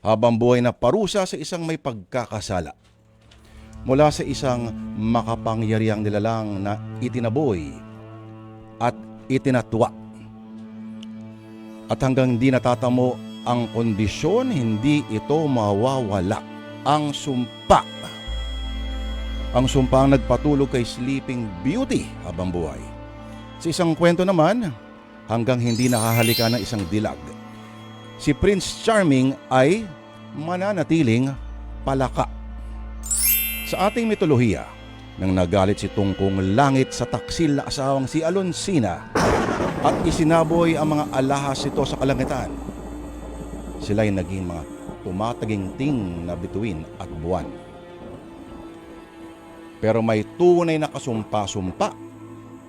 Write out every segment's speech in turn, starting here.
habang buhay na parusa sa isang may pagkakasala. Mula sa isang makapangyarihang nilalang na itinaboy at itinatwa. At hanggang di natatamo ang kondisyon, hindi ito mawawala. Ang sumpa. Ang sumpa ang nagpatulog kay Sleeping Beauty habang buhay. Sa isang kwento naman, hanggang hindi nakahalikan ng isang dilag, si Prince Charming ay mananatiling palaka. Sa ating mitolohiya, nang nagalit si Tungkong Langit sa taksil na asawang si Alonsina at isinaboy ang mga alahas nito sa kalangitan, sila'y naging mga tumataginting na bituin at buwan. Pero may tunay na kasumpa-sumpa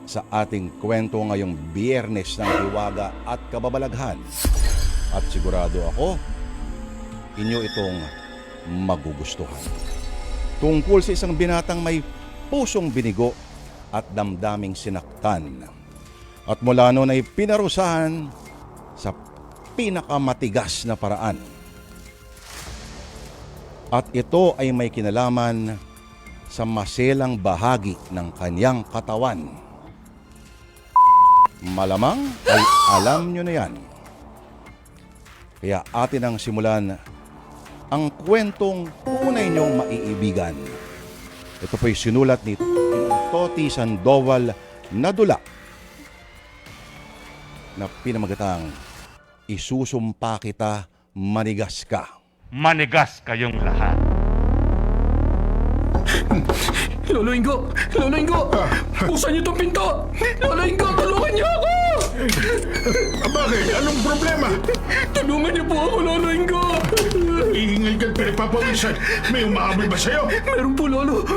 sa ating kwento ngayong Biyernes ng Hiwaga at Kababalaghan. At sigurado ako, inyo itong magugustuhan. Tungkol sa isang binatang may pusong binigo at damdaming sinaktan. At mula noon ay pinarusahan sa pinakamatigas na paraan. At ito ay may kinalaman sa maselang bahagi ng kanyang katawan. Malamang ay alam nyo na yan. Kaya atin ang simulan ang kwentong tunay niyong maiibigan. Ito po'y sinulat ni Toti Sandoval na dula na pinamagatang Isusumpa Kita, Manigas Ka. Manigas kayong lahat. Lolo Ingo! Lolo Ingo! Buksan niyo itong pinto! Lolo Ingo, tulungan niyo ako! Bakit? Anong problema? Tulungan niyo po ako, Lolo Ingo! Ihingal ka't pinapapawisan. May umahabol ba sa'yo? Meron po, Lolo.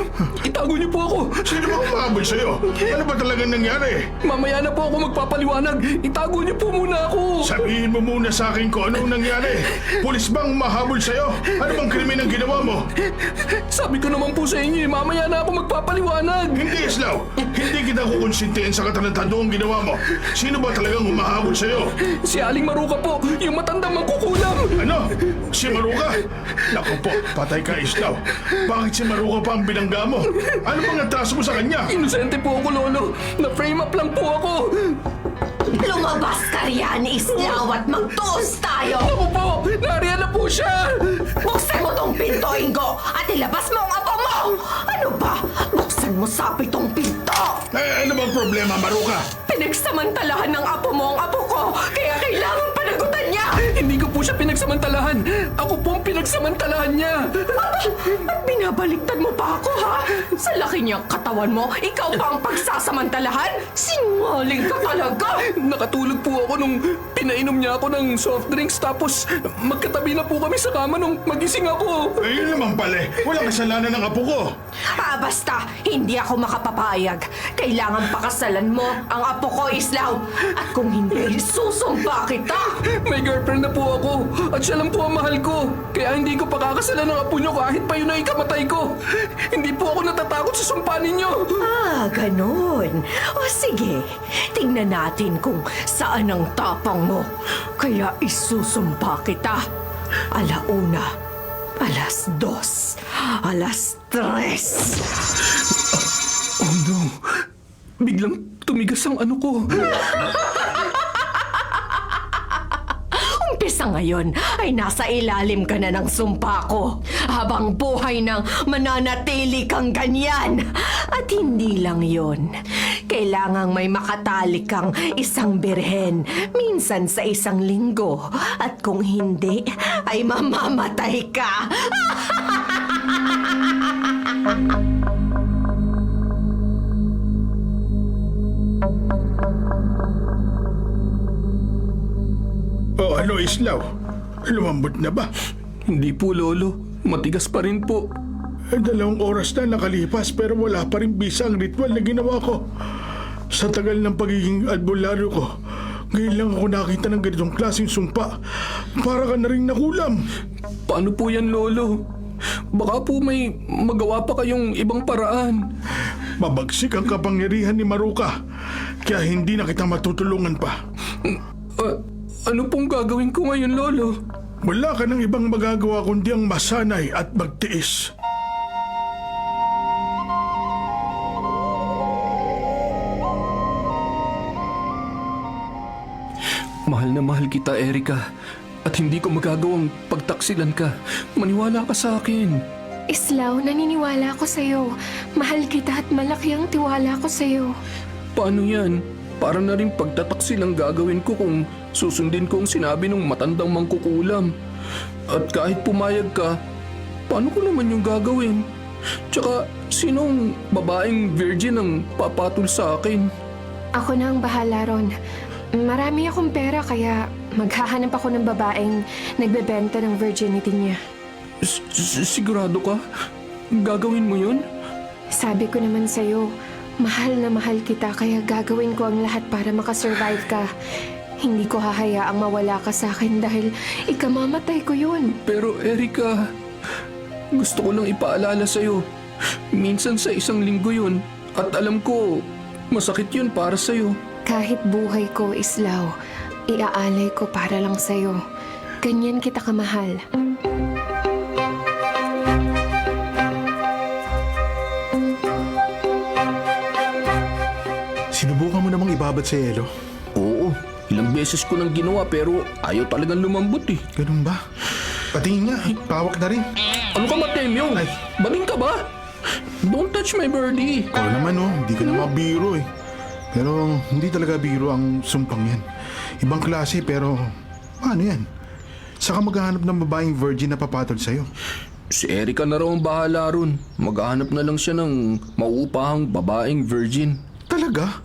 Itago niyo po ako. Sino ba umahabol sa'yo? Ano ba talagang nangyari? Mamaya na po ako magpapaliwanag. Itago niyo po muna ako. Sabihin mo muna sa akin kung anong nangyari. Pulis bang umahabol sa'yo? Ano bang krimen ang ginawa mo? Sabi ko naman po sa inyo, mamaya na ako magpapaliwanag. Hindi, Islaw. Hindi kita kukonsintihin sa katarantaduang ginawa mo. Sino ba talagang umahabol sa'yo? Si Aling Maruka po, yung matandang mangkukulam. Ano? Si Maruka? Naku po, patay ka, Islaw. Bakit si Maruka pa ang binangga mo? Ano bang atraso mo sa kanya? Inosente po ako, Lolo. Na-frame up lang po ako. Lumabas ka riyan, Islaw, at magtuos tayo! Ako po, nariyan na po siya. Buksan mo tong pinto, Ingo, at ilabas mo ang apo mo! Ano ba? Buksan mo sapi tong pinto! Ano bang problema, Maruka? Pinagsamantalahan ng apo mo ang apo ko, kaya kailangan panagutan niya! Hindi ko po siya pinagsamantalahan. Ako po ang pinagsamantalahan niya. At binabaliktad mo pa ako, ha? Sa laki niyang katawan mo, ikaw pa ang pagsasamantalahan? Sinungaling ka talaga! Nakatulog po ako nung pinainom niya ako ng soft drinks tapos magkatabi na po kami sa kama nung magising ako. Ayun naman pala, walang kasalanan ng apo ko. Basta, hindi ako makapapayag. Kailangan pakasalan mo ang apo ko, Islaw. At kung hindi, susumpa kita! May girlfriend na po ako at siya lang po ang mahal ko. Kaya hindi ko pakakasalan ng apo niyo kahit pa yun ay ikamatay ko. Hindi po ako natatakot sa sumpa ninyo. Ganon. O sige, tingnan natin kung saan ang tapang mo. Kaya isusumpa kita. Alauna, alas 2, alas 3. Oh no, biglang tumigas ang ano ko. Umpisa ngayon ay nasa ilalim ka na ng sumpa ko. Habang buhay nang mananatili kang ganyan. At hindi lang yon. Kailangang may makatali kang isang birhen. Minsan sa isang linggo. At kung hindi, ay mamamatay ka. O ano, Islaw? Lumambot na ba? Hindi po, Lolo. Matigas pa rin po. 2 oras na nakalipas pero wala pa rin bisa ang ritual na ginawa ko. Sa tagal ng pagiging albularyo ko, ngayon lang ako nakita ng ganitong klaseng sumpa. Para ka na rin nakulam. Paano po yan, Lolo? Baka po may magawa pa kayong ibang paraan. Mabagsik ang kapangyarihan ni Maruka, kaya hindi na kita matutulungan pa. Ano pong gagawin ko ngayon, Lolo? Wala ka ng ibang magagawa kundi ang masanay at magtiis. Mahal na mahal kita, Erika. At hindi ko magagawang pagtaksilan ka. Maniwala ka sa akin. Islaw, naniniwala ako sa'yo. Mahal kita at malaki ang tiwala ko sa'yo. Paano yan? Para na rin pagtataksil ang gagawin ko kung susundin ko ang sinabi ng matandang mangkukulam. At kahit pumayag ka, paano ko naman yung gagawin? Tsaka, sinong babaeng virgin ang papatol sa akin? Ako na ang bahala ron. Marami akong pera kaya maghahanap ako ng babaeng nagbebenta ng virginity niya. Sigurado ka? Gagawin mo yun? Sabi ko naman sa'yo, mahal na mahal kita kaya gagawin ko ang lahat para makasurvive ka. Hindi ko hahayaang mawala ka sa akin dahil ikamamatay ko yun. Pero Erika, gusto ko lang ipaalala sa'yo. Minsan sa isang linggo yun at alam ko masakit yun para sa'yo. Kahit buhay ko, Islaw, iaalay ko para lang sa'yo. Ganyan kita kamahal. Sinubukan mo namang ibabad sa yelo? Oo, ilang beses ko nang ginawa pero ayaw talagang lumambot eh. Ganun ba? Patingin nga, pawak na rin. Ano ka, Martemyo? Ay. Baling ka ba? Don't touch my birdie. Ikaw naman hindi ka na mabiro eh. Pero hindi talaga biro ang sumpang yan. Ibang klase pero paano yan? Saka maghahanap ng babaeng virgin na papatol sa'yo. Si Erika na raw ang bahala ron. Maghahanap na lang siya ng mauupahang babaeng virgin. Talaga?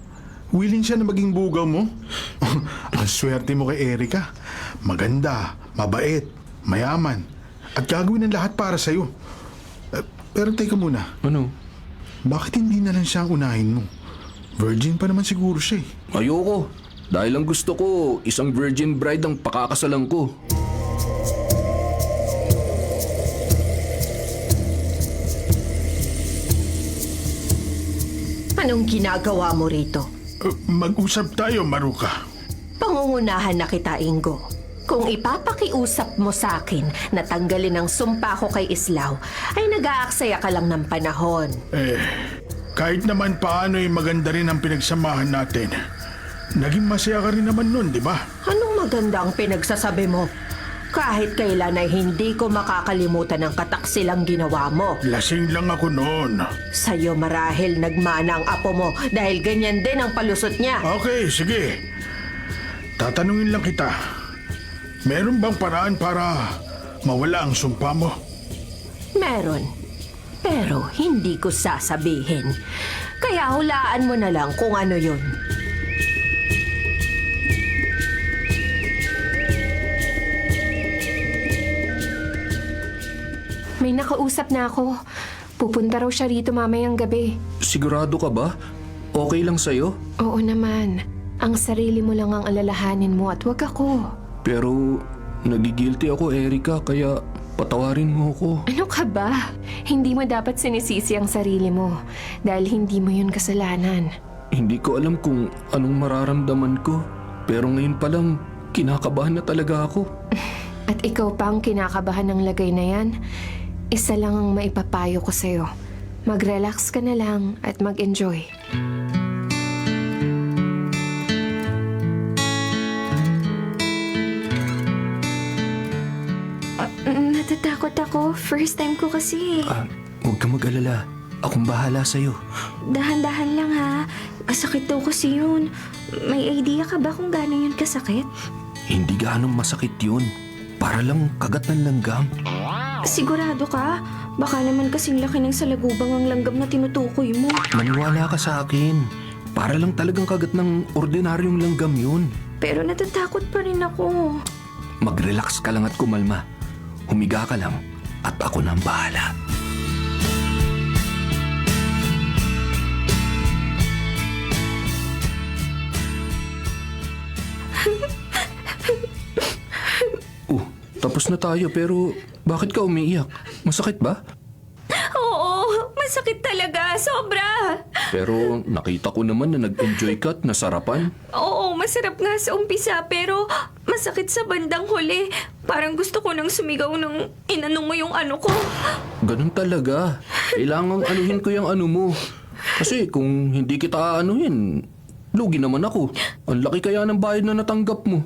Willing siya na maging bugaw mo? Ang swerte mo kay Erika. Maganda, mabait, mayaman, at gagawin ng lahat para sa'yo. Pero teka muna, Ano? bakit hindi na lang siya ang unahin mo? Virgin pa naman siguro siya eh. Ayoko. Dahil ang gusto ko, isang virgin bride ang pakakasalan ko. Anong ginagawa mo rito? Mag-usap tayo, Maruka. Pangungunahan na kita, Ingo. Kung ipapakiusap mo sa akin na tanggalin ang sumpa ko kay Islaw, ay nag-aaksaya ka lang ng panahon. Kahit naman paano'y maganda rin ang pinagsamahan natin. Naging masaya ka rin naman nun, di ba? Anong maganda ang pinagsasabi mo? Kahit kailan ay hindi ko makakalimutan ang kataksilang ginawa mo. Lasing lang ako noon. Sa'yo marahil nagmana ang apo mo dahil ganyan din ang palusot niya. Okay, sige. Tatanungin lang kita. Meron bang paraan para mawala ang sumpa mo? Meron. Pero hindi ko sasabihin. Kaya hulaan mo na lang kung ano yun. May nakausap na ako. Pupunta raw siya rito mamayang gabi. Sigurado ka ba? Okay lang sa'yo? Oo naman. Ang sarili mo lang ang alalahanin mo at wag ako. Pero nagigilty ako, Erika, kaya patawarin mo ako. Ano ka ba? Hindi mo dapat sinisisi ang sarili mo dahil hindi mo yun kasalanan. Hindi ko alam kung anong mararamdaman ko. Pero ngayon pa lang, kinakabahan na talaga ako. At ikaw pa ang kinakabahan ng lagay na yan. Isa lang ang maipapayo ko sa'yo. Mag-relax ka na lang at mag-enjoy. Natatakot ako. First time ko kasi. Huwag ka mag-alala. Akong bahala sa'yo. Dahan-dahan lang ha. Masakit daw kasi yun. May idea ka ba kung gaano yun kasakit? Hindi gaanong masakit yun. Para lang kagat ng langgam. Sigurado ka? Baka naman kasing laki ng salagubang ang langgam na tinutukoy mo. Maniwala ka sa akin. Para lang talagang kagat ng ordinaryong langgam yun. Pero natatakot pa rin ako. Mag-relax ka lang at kumalma. Humiga ka lang at ako na ang bahala. Tapos na tayo pero bakit ka umiiyak? Masakit ba? Oo, masakit talaga. Sobra. Pero nakita ko naman na nag-enjoy ka at nasarapan. Oo, masarap nga sa umpisa pero masakit sa bandang huli. Parang gusto ko nang sumigaw nung inanong mo yung ano ko. Ganun talaga. Kailangang anuhin ko yung ano mo. Kasi kung hindi kita anuhin, lugi naman ako. Ang laki kaya ng bayad na natanggap mo.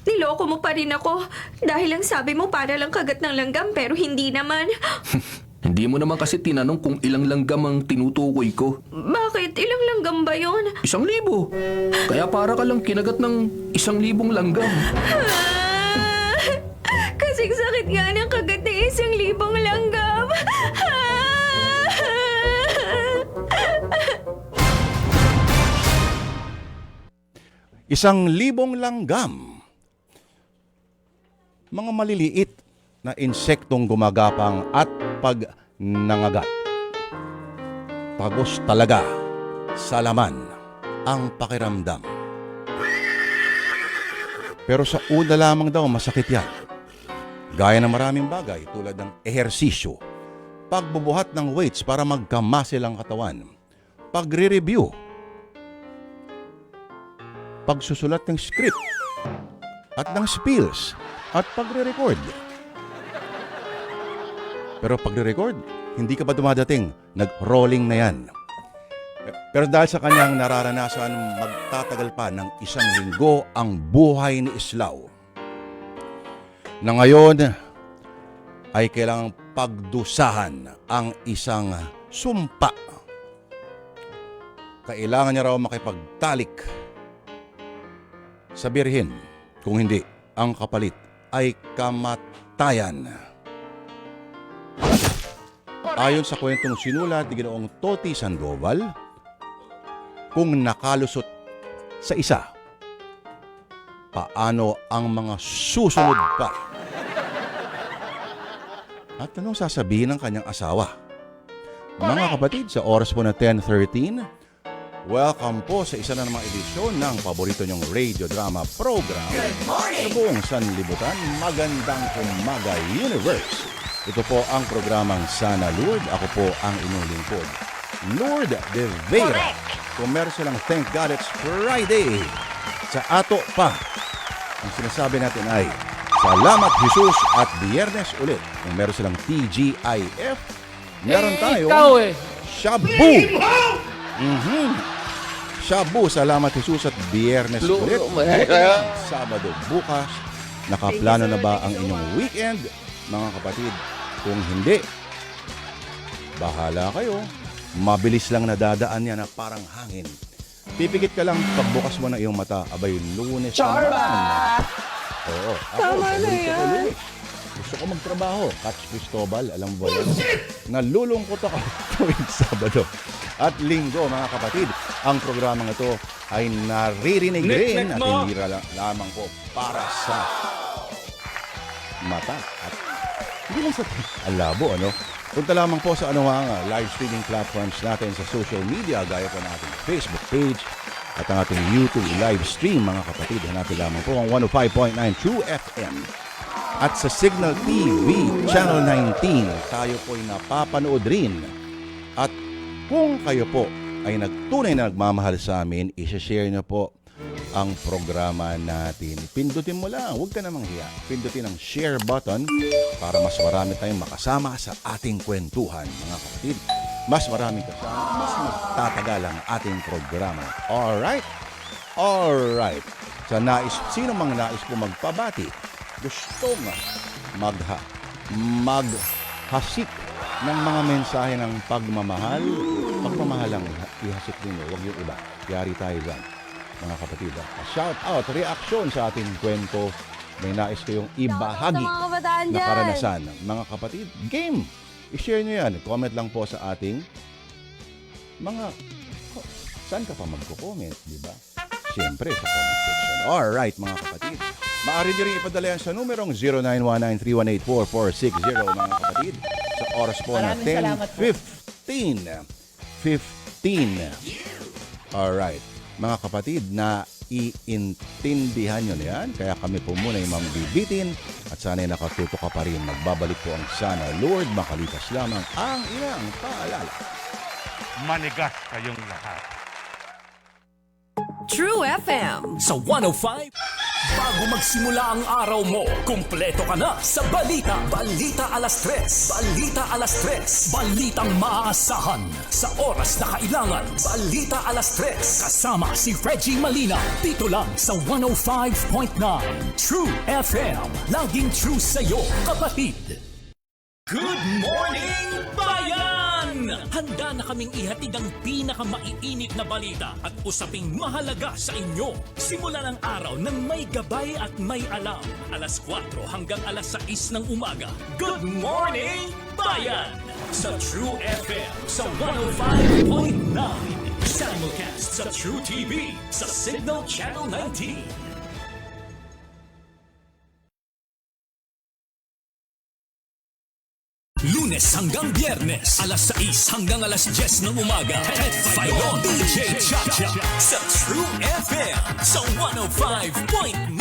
Niloko mo pa rin ako. Dahil ang sabi mo para lang kagat ng langgam pero hindi naman. Hindi mo naman kasi tinanong kung ilang langgam ang tinutukoy ko. Bakit? Ilang langgam ba yun? 1,000. Kaya para ka lang kinagat ng 1,000 langgam. Kasing sakit nga ng kagat ng 1,000 langgam. 1,000 langgam. Mga maliliit na insektong gumagapang at pag nangagat. Pagos talaga sa laman ang pakiramdam. Pero sa una lamang daw masakit yan. Gaya ng maraming bagay tulad ng ehersisyo, pagbubuhat ng weights para magkamuscle ang katawan, pagre-review, pagsusulat ng script at ng spills at pagre-record. Pero pagre-record, hindi ka pa dumadating, nag-rolling na yan. Pero dahil sa kanyang nararanasan, magtatagal pa ng 1 linggo ang buhay ni Islaw. Na ngayon ay kailangang pagdusahan ang isang sumpa. Kailangan niya raw makipagtalik sa birhen. Kung hindi, ang kapalit ay kamatayan. Ayon sa kwentong sinulat ni Ginoong Toti Sandoval, kung nakalusot sa isa, paano ang mga susunod pa? At anong sasabihin ng kanyang asawa? Mga kapatid, sa oras po na 10:13, welcome po sa isa na namang edisyon ng paborito niyong radio drama program sa buong sanlibutan, Magandang Umaga Universe. Ito po ang programang Sana Lord. Ako po ang inyong lingkod, Lord De Vera. Commercial lang, thank God it's Friday. Sa ato pa, ang sinasabi natin ay Salamat Jesus at Biyernes ulit. Kung meron silang TGIF, meron tayo Shabu. Shabu, Salamat Jesus at Biyernes ulit. Sabado bukas, nakaplano na ba ang inyong weekend? Mga kapatid, kung hindi, bahala kayo. Mabilis lang nadadaan yan na parang hangin. Pipikit ka lang, pagbukas mo na iyong mata, abay, Lunes na naman. Oo, ako, tama na yan. Gusto ko magtrabaho. Catch Cristobal, alam mo ba yan? Nalulungkot ako tuwing Sabado at Linggo, mga kapatid. Ang programang ito ay naririnig rin at hindi lamang po para sa mata at hindi lang sa alabo, ano? Punta lamang po sa anumang live streaming platforms natin sa social media, gaya po ng ating Facebook page at ang ating YouTube live stream, mga kapatid. Hanapin lamang po ang 105.9 True FM. At sa Signal TV, Channel 19, tayo po'y napapanood rin. At kung kayo po ay nagtunay na nagmamahal sa amin, isa-share nyo po ang programa natin. Pindutin mo lang, huwag ka namang hiya. Pindutin ang share button para mas marami tayong makasama sa ating kwentuhan, mga kapatid. Mas maraming kasama, mas magtatagal ang ating programa. Alright? Alright. Sa sino mang nais po magpabati, gustong maghasik ng mga mensahe ng pagmamahal, pagmamahal ang ihasik ninyo, huwag yung iba. Yari tayo dyan, mga kapatid. Shout out, reaction sa ating kwento. May nais kayong ibahagi na karanasan. Mga kapatid, game! I-share nyo yan. Comment lang po sa ating mga... saan ka pa magko-comment, di ba? Siyempre, sa comment section. Alright, mga kapatid. Maaari nyo rin ipadala yan sa numerong 0919-318-4460, mga kapatid. Sa oras po na 10:15. Alright. Mga kapatid, na iintindihan nyo na yan. Kaya kami po muna yung mambibitin at sana'y nakatuto ka pa rin. Magbabalik po ang Sana Lord. Makalipas lamang ang ilang paalala. Manigas kayong lahat. True FM Sa 105. Bago magsimula ang araw mo, kumpleto ka na sa Balita. Balita alas 3. Balita alas 3. Balitang maaasahan sa oras na kailangan. Balita alas 3. Kasama si Reggie Malina. Dito lang sa 105.9 True FM. Laging true sa'yo, kapatid. Good morning, bayan! Handa na kaming ihatid ang pinakamaiinit na balita at usaping mahalaga sa inyo. Simula ng araw ng may gabay at may alam. Alas 4 hanggang alas 6 ng umaga. Good morning, bayan! Sa True FM sa 105.9. Simulcast sa True TV sa Signal Channel 19. Lunes hanggang Biyernes, alas 6 hanggang alas 10 ng umaga. Ted Filon, DJ Chacha sa True FM sa 105.9.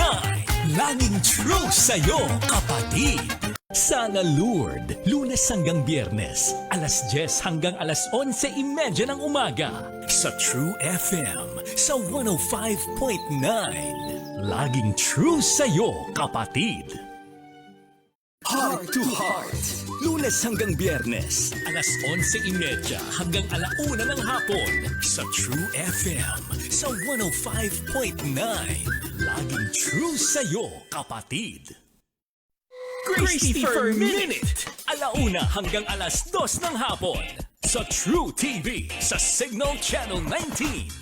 Laging true sa'yo, kapatid. Sana Lord, Lunes hanggang Biyernes, alas 10 hanggang alas 11:30 ng umaga. Sa True FM sa 105.9. Laging true sa'yo, kapatid. Heart to Heart. Lunes hanggang Biyernes, alas 11:30 hanggang alauna ng hapon sa True FM sa 105.9. Laging true sa'yo, kapatid. Christopher Minute, alauna hanggang alas 2 ng hapon sa True TV sa Signal Channel 19.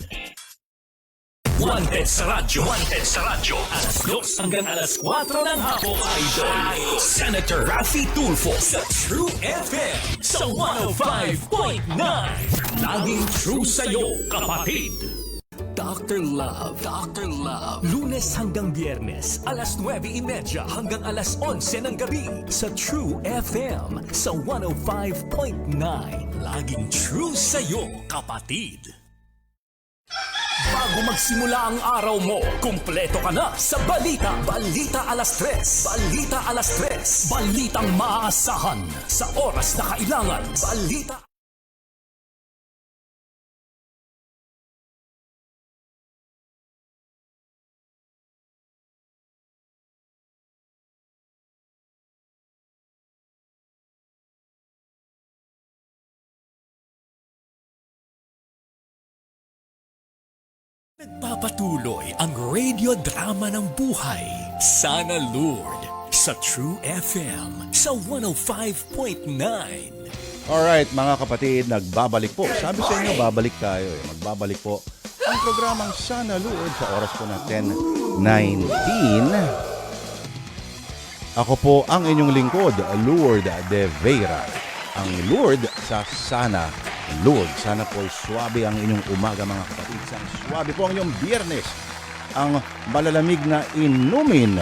Wanted sa radyo. Wanted sa radyo. Alas 2 hanggang alas 4 ng hapon. Idol Senator Raffy Tulfo sa True FM sa 105.9. Laging true sa'yo, kapatid. Dr. Love. Dr. Love. Lunes hanggang Biyernes, alas 9:30 hanggang alas 11 ng gabi sa True FM sa 105.9. Laging true sa'yo, kapatid. Bago magsimula ang araw mo, kumpleto ka na sa Balita. Balita alas 3. Balita alas 3. Balitang maaasahan sa oras na kailangan. Balita. Nagpapatuloy ang radio drama ng buhay. Sana Lord sa True FM sa 105.9. Alright mga kapatid, nagbabalik po. Sabi sa inyo, babalik tayo. Magbabalik po ang programang Sana Lord sa oras po na 10:19. Ako po ang inyong lingkod, Lord De Vera. Ang Lord sa Sana Lord. Sana po swabe ang inyong umaga mga kapatid. Sana swabe po ang inyong Biyernes. Ang malalamig na inumin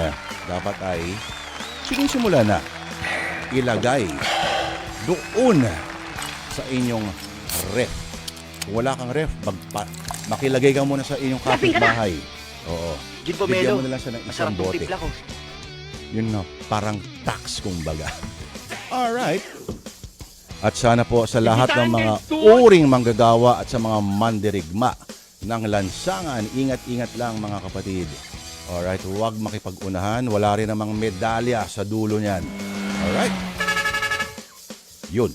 dapat ay simula na ilagay doon sa inyong ref. Kung wala kang ref, makilagay ka muna sa inyong kapitbahay. Oo. Bigyan mo na lang siya ng isang bote. Yun na, parang tax kumbaga. Alright. At sana po sa lahat ng mga uring manggagawa at sa mga mandirigma ng lansangan, ingat-ingat lang mga kapatid. Alright, huwag makipag-unahan. Wala rin namang medalya sa dulo niyan. Alright? Yun.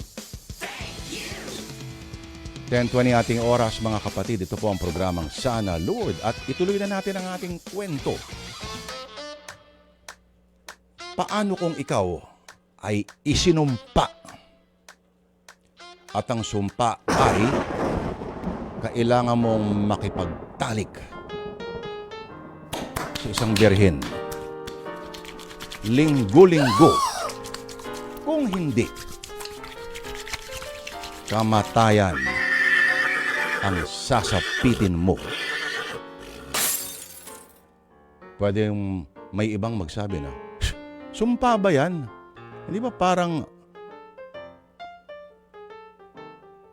10:20 ating oras mga kapatid. Ito po ang programang Sana Lord. At ituloy na natin ang ating kwento. Paano kung ikaw ay isinumpa? At ang sumpa ay kailangan mong makipagtalik sa isang birhen. Linggo-linggo. Kung hindi, kamatayan ang sasapitin mo. Pwede may ibang magsabi na, sumpa ba yan? Hindi ba parang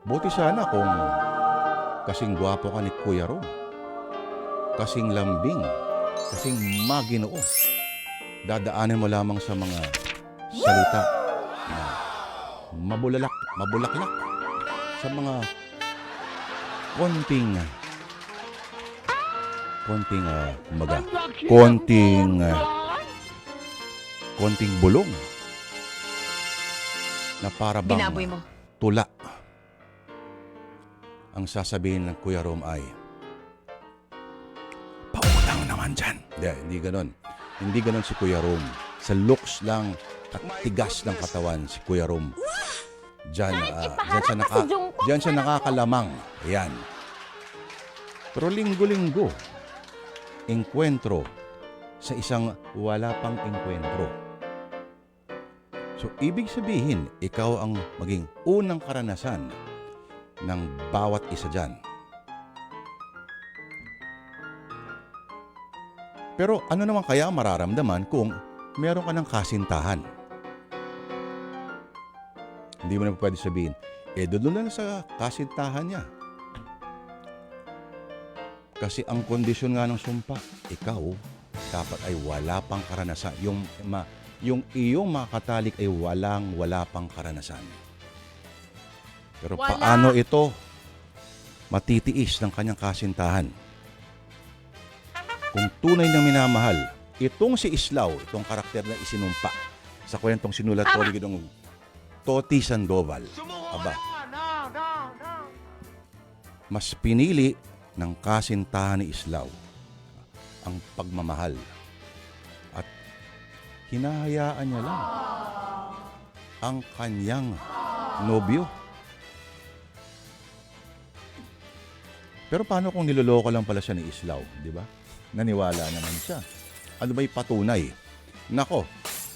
buti sana kung kasing gwapo ka ni Kuya Ron, kasing lambing, kasing maginoo. Dadaanin mo lamang sa mga salita na mabulaklak, sa mga konting kumbaga, konting bulong na para bang Binaboy mo. tula. Ang sasabihin ng Kuya Rom ay, pautang naman dyan. Hindi ganon. Hindi ganon si Kuya Rom. Sa looks lang at tigas ng katawan si Kuya Rom. Diyan siya nakakalamang. Ayan. Pero linggo-linggo, engkwentro sa isang wala pang engkwentro. So, ibig sabihin, ikaw ang maging unang karanasan ng bawat isa dyan. Pero ano naman kaya mararamdaman kung meron ka ng kasintahan? Hindi mo na pwede sabihin, doon lang sa kasintahan niya. Kasi ang kondisyon nga ng sumpa, ikaw dapat ay wala pang karanasan. Yung iyong makatalik ay wala pang karanasan. Pero paano ito matitiis ng kanyang kasintahan? Kung tunay na minamahal, itong si Islaw, itong karakter na isinumpa sa kwentong sinulat ko ni Ginoong Toti Sandoval, mas pinili ng kasintahan ni Islaw ang pagmamahal at hinahayaan niya lang ang kanyang nobyo. Pero paano kung niloloko lang pala siya ni Islaw, di ba? Naniwala naman siya. Ano ba'y patunay? Nako,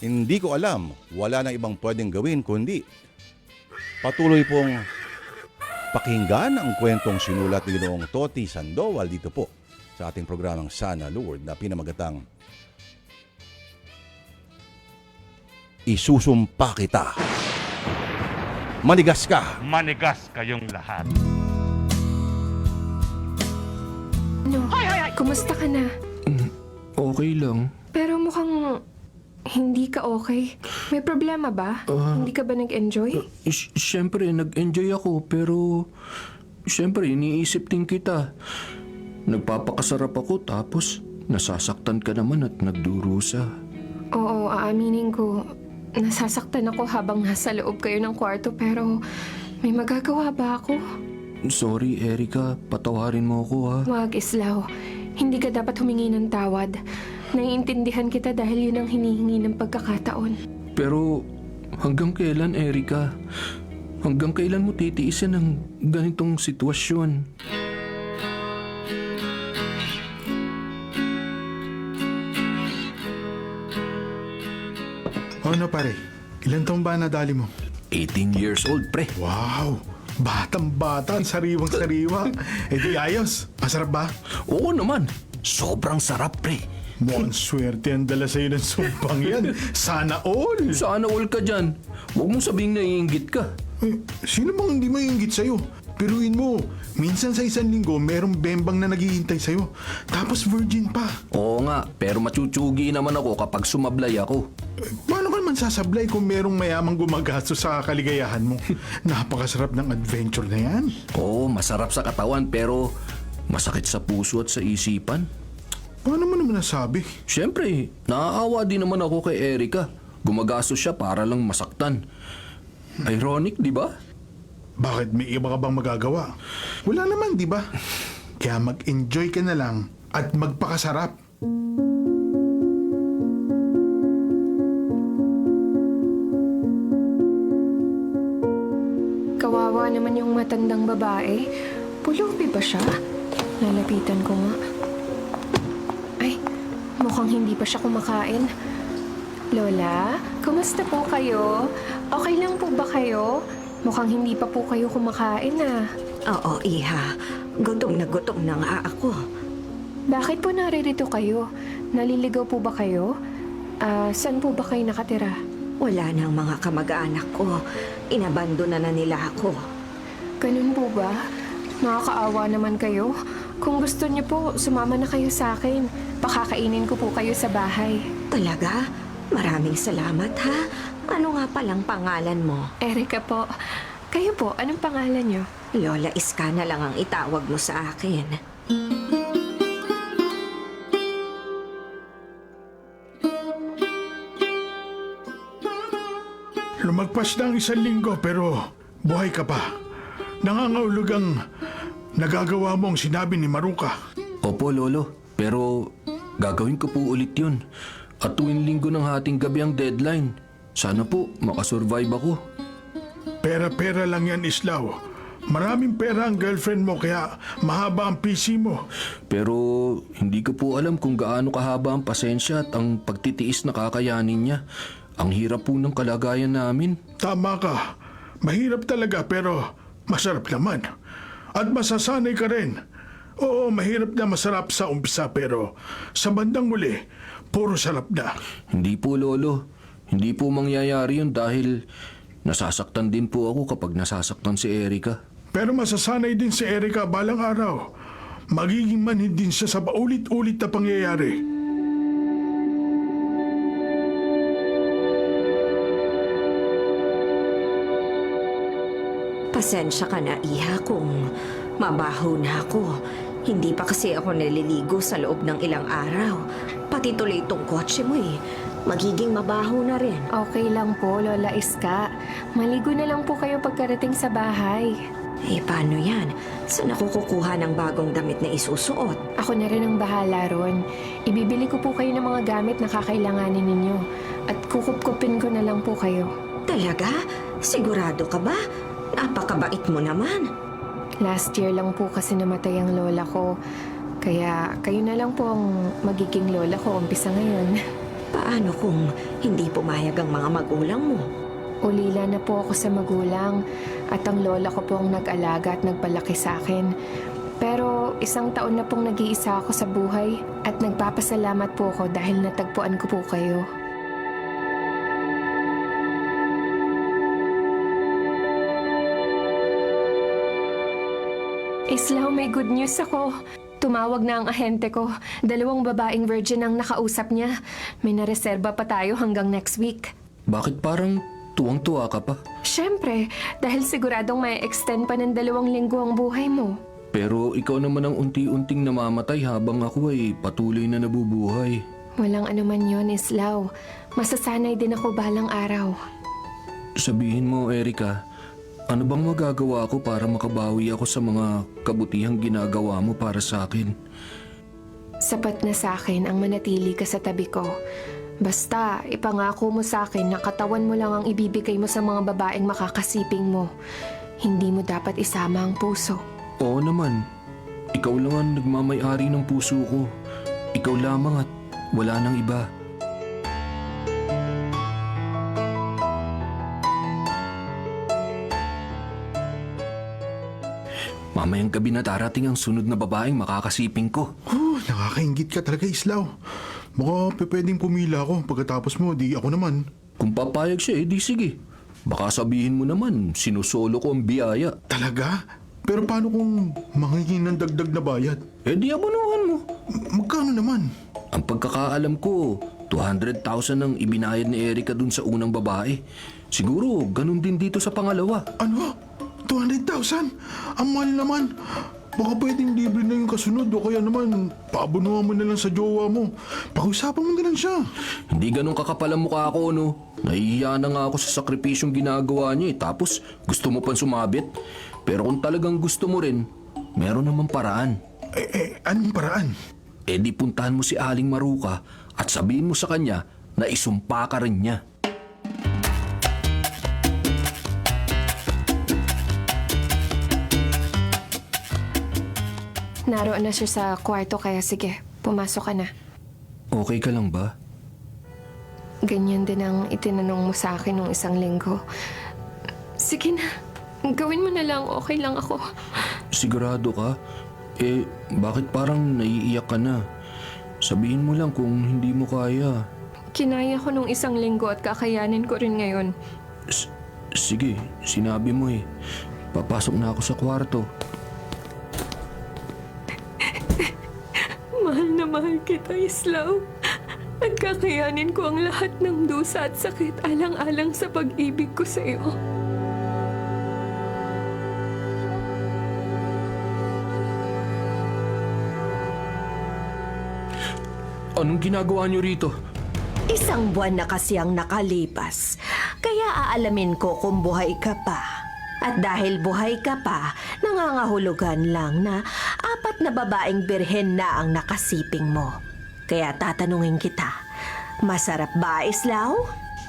hindi ko alam. Wala na ibang pwedeng gawin kundi patuloy pong pakinggan ang kwentong sinulat ni Ginoong Toti Sandoval dito po sa ating programang Sana Lord na pinamagatang Isusumpa Kita. Manigas ka! Manigas kayong lahat. Ano? Kumusta ka na? Okay lang. Pero mukhang hindi ka okay. May problema ba? Hindi ka ba nag-enjoy? Siyempre, nag-enjoy ako, pero siyempre, iniisip din kita. Nagpapakasarap ako, tapos nasasaktan ka naman at nagdurusa. Oo, aaminin ko. Nasasaktan ako habang nasa loob kayo ng kwarto, pero may magagawa ba ako? Sorry, Erica. Patawarin mo ako, ha? Wag, Islaw. Hindi ka dapat humingi ng tawad. Naiintindihan kita dahil yun ang hinihingi ng pagkakataon. Pero hanggang kailan, Erica? Hanggang kailan mo titiisin ang ganitong sitwasyon? Ano pare? Ilan taong ba nadali mo? 18 years old, pre. Wow! Batang-bata, sariwang-sariwa. Di ayos. Masarap ba? Oo naman. Sobrang sarap, pre. Mukhang swerte ang dala sa'yo ng sumpang yan. Sana all! Sana all ka dyan. Huwag mong sabihing naiinggit ka. Sino bang hindi maiinggit sa'yo? Piruin mo, minsan sa isang linggo merong bembang na naghihintay sa'yo. Tapos virgin pa. Oo nga, pero machuchugi naman ako kapag sumablay ako. Paano ka naman sasablay kung merong mayamang gumagastos sa kaligayahan mo? Napakasarap ng adventure na yan. Oo, masarap sa katawan pero masakit sa puso at sa isipan. Paano mo naman nasabi? Siyempre, naaawa din naman ako kay Erica. Gumagastos siya para lang masaktan. Ironic, di ba? Bakit may iba ka bang magagawa? Wala naman, di ba? Kaya mag-enjoy ka na lang at magpakasarap. Kawawa naman yung matandang babae. Pulubi ba siya? Lalapitan ko nga. Ay, mukhang hindi pa siya kumakain. Lola, kumusta po kayo? Okay lang po ba kayo? Mukhang hindi pa po kayo kumakain ah. Oo, Iha. Gutom na nga ako. Bakit po naririto kayo? Naliligaw po ba kayo? Saan po ba kayo nakatira? Wala nang mga kamag-anak ko. Inabandona na nila ako. Ganun po ba? Nakakaawa naman kayo. Kung gusto niyo po, sumama na kayo sa akin. Pakakainin ko po kayo sa bahay. Talaga? Maraming salamat, ha? Ano nga palang pangalan mo? Erica po. Kayo po, anong pangalan niyo? Lola Iska na lang ang itawag mo sa akin. Lumagpas na ang 1 linggo pero buhay ka pa. Nangangahulog ang nagagawa mo ang sinabi ni Maruka. Opo, Lolo. Pero gagawin ko po ulit yun. At tuwing linggo ng hating gabi ang deadline. Sana po makasurvive ako. Pera-pera lang yan, Islaw. Maraming pera ang girlfriend mo kaya mahaba ang PC mo. Pero hindi ko po alam kung gaano kahaba ang pasensya at ang pagtitiis na kakayanin niya. Ang hirap po ng kalagayan namin. Tama ka. Mahirap talaga pero masarap naman. At masasanay ka rin. Oo, mahirap na masarap sa umpisa pero sa bandang huli, puro sarap na. Hindi po, Lolo. Hindi po mangyayari yun dahil nasasaktan din po ako kapag nasasaktan si Erica. Pero masasanay din si Erica balang araw. Magiging manhid din siya sa paulit-ulit na pangyayari. Pasensya ka na, Iha, kung mabaho na ako. Hindi pa kasi ako naliligo sa loob ng ilang araw. Pati tuloy itong kotse mo magiging mabaho na rin. Okay lang po, Lola Iska. Maligo na lang po kayo pagkarating sa bahay. Paano yan? Saan ako kukuha ng bagong damit na isusuot? Ako na rin ang bahala ron. Ibibili ko po kayo ng mga gamit na kakailanganin ninyo. At kukup-kupin ko na lang po kayo. Talaga? Sigurado ka ba? Napakabait mo naman. Last year lang po kasi namatay ang lola ko. Kaya kayo na lang po ang magiging lola ko umpisa ngayon. Paano kung hindi pumayag ang mga magulang mo? Ulila na po ako sa magulang at ang lola ko po ang nag-alaga at nagpalaki sa akin. Pero 1 taon na pong nag-iisa ako sa buhay at nagpapasalamat po ako dahil natagpuan ko po kayo. Islaw, may good news ako. Tumawag na ang ahente ko. 2 babaeng virgin ang nakausap niya. May nareserba pa tayo hanggang next week. Bakit parang tuwang-tuwa ka pa? Siyempre, dahil siguradong may extend pa ng 2 linggo ang buhay mo. Pero ikaw naman ang unti-unting namamatay habang ako ay patuloy na nabubuhay. Walang anuman yon, Islaw. Masasanay din ako balang araw. Sabihin mo, Erica, ano bang magagawa ko para makabawi ako sa mga kabutihang ginagawa mo para sa akin? Sapat na sa akin ang manatili ka sa tabi ko. Basta, ipangako mo sa akin na katawan mo lang ang ibibigay mo sa mga babaeng makakasiping mo. Hindi mo dapat isama ang puso. Oo naman. Ikaw lang ang nagmamay-ari ng puso ko. Ikaw lamang at wala nang iba. Mamayang gabi na darating ang sunod na babaeng makakasiping ko. Nakakaingit ka talaga, Islaw. Baka pwedeng pumila ako. Pagkatapos mo, di ako naman. Kung papayag siya, di sige. Baka sabihin mo naman, sinusolo ko ang biyaya. Talaga? Pero paano kung mangingin ng dagdag na bayad? Di abunuhan mo. Magkano naman? Ang pagkakaalam ko, 200,000 ang ibinayad ni Erica dun sa unang babae. Siguro, ganun din dito sa pangalawa. Ano? 200,000? Ang mahal naman. Baka pwedeng libre na yung kasunod o kaya naman paabunuhan mo na lang sa jowa mo. Pag-usapan mo na lang siya. Hindi ganun kakapal ang mukha ko, no? Nahihiya na nga ako sa sakripisyong ginagawa niya tapos gusto mo pang sumabit. Pero kung talagang gusto mo rin, meron namang paraan. Anong paraan? Di puntahan mo si Aling Maruka at sabihin mo sa kanya na isumpa ka rin niya. Naroon na siya sa kwarto kaya sige, pumasok ka na. Okay ka lang ba? Ganyan din ang itinanong mo sa akin nung 1 linggo. Sige na, gawin mo na lang, okay lang ako. Sigurado ka? Bakit parang naiiyak ka na? Sabihin mo lang kung hindi mo kaya. Kinaya ko nung 1 linggo at kakayanin ko rin ngayon. Sige, sinabi mo eh. Papasok na ako sa kwarto. Mahal na mahal kita, Islaw. At kakayanin ko ang lahat ng dusa at sakit alang-alang sa pag-ibig ko sa iyo. Anong ginagawa niyo rito? 1 buwan na kasi ang nakalipas. Kaya aalamin ko kung buhay ka pa. At dahil buhay ka pa, nangangahulugan lang na 4 na babaeng birhen na ang nakasiping mo. Kaya tatanungin kita, masarap ba, Islaw?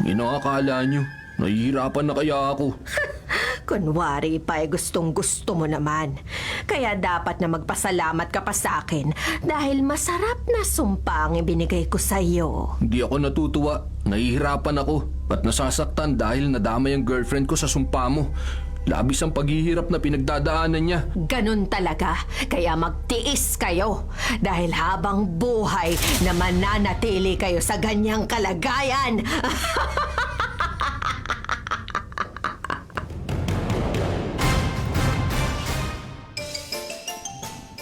Inakakala nyo, nahihirapan na kaya ako. Kunwari pa gustong gusto mo naman. Kaya dapat na magpasalamat ka pa sa akin dahil masarap na sumpa ang ibinigay ko sa iyo. Hindi ako natutuwa, nahihirapan ako at nasasaktan dahil nadamay ang girlfriend ko sa sumpa mo. Labis ang paghihirap na pinagdadaanan niya. Ganun talaga, kaya magtiis kayo. Dahil habang buhay na mananatili kayo sa ganyang kalagayan.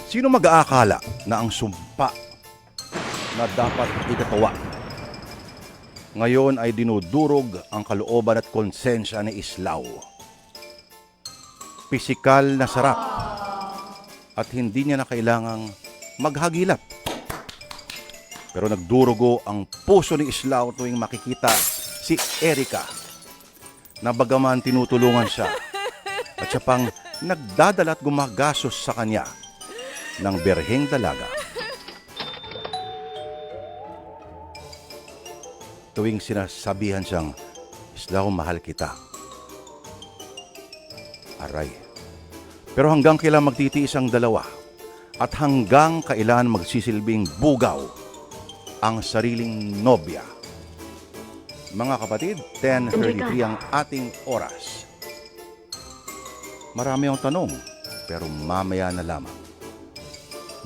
Sino mag-aakala na ang sumpa na dapat ikatawa ngayon ay dinudurog ang kalooban at konsensya ni Islaw? Pisikal na sarap at hindi niya na kailangang maghagilap. Pero nagdurugo ang puso ni Islaw tuwing makikita si Erica na bagaman tinutulungan siya at siya pang nagdadala at gumagasos sa kanya ng berheng dalaga. Tuwing sinasabihan siyang, Islaw, mahal kita. Aray. Pero hanggang kailan magtitiis ang dalawa at hanggang kailan magsisilbing bugaw ang sariling nobya. Mga kapatid, 10:33 ang ating oras. Marami ang tanong, pero mamaya na lamang.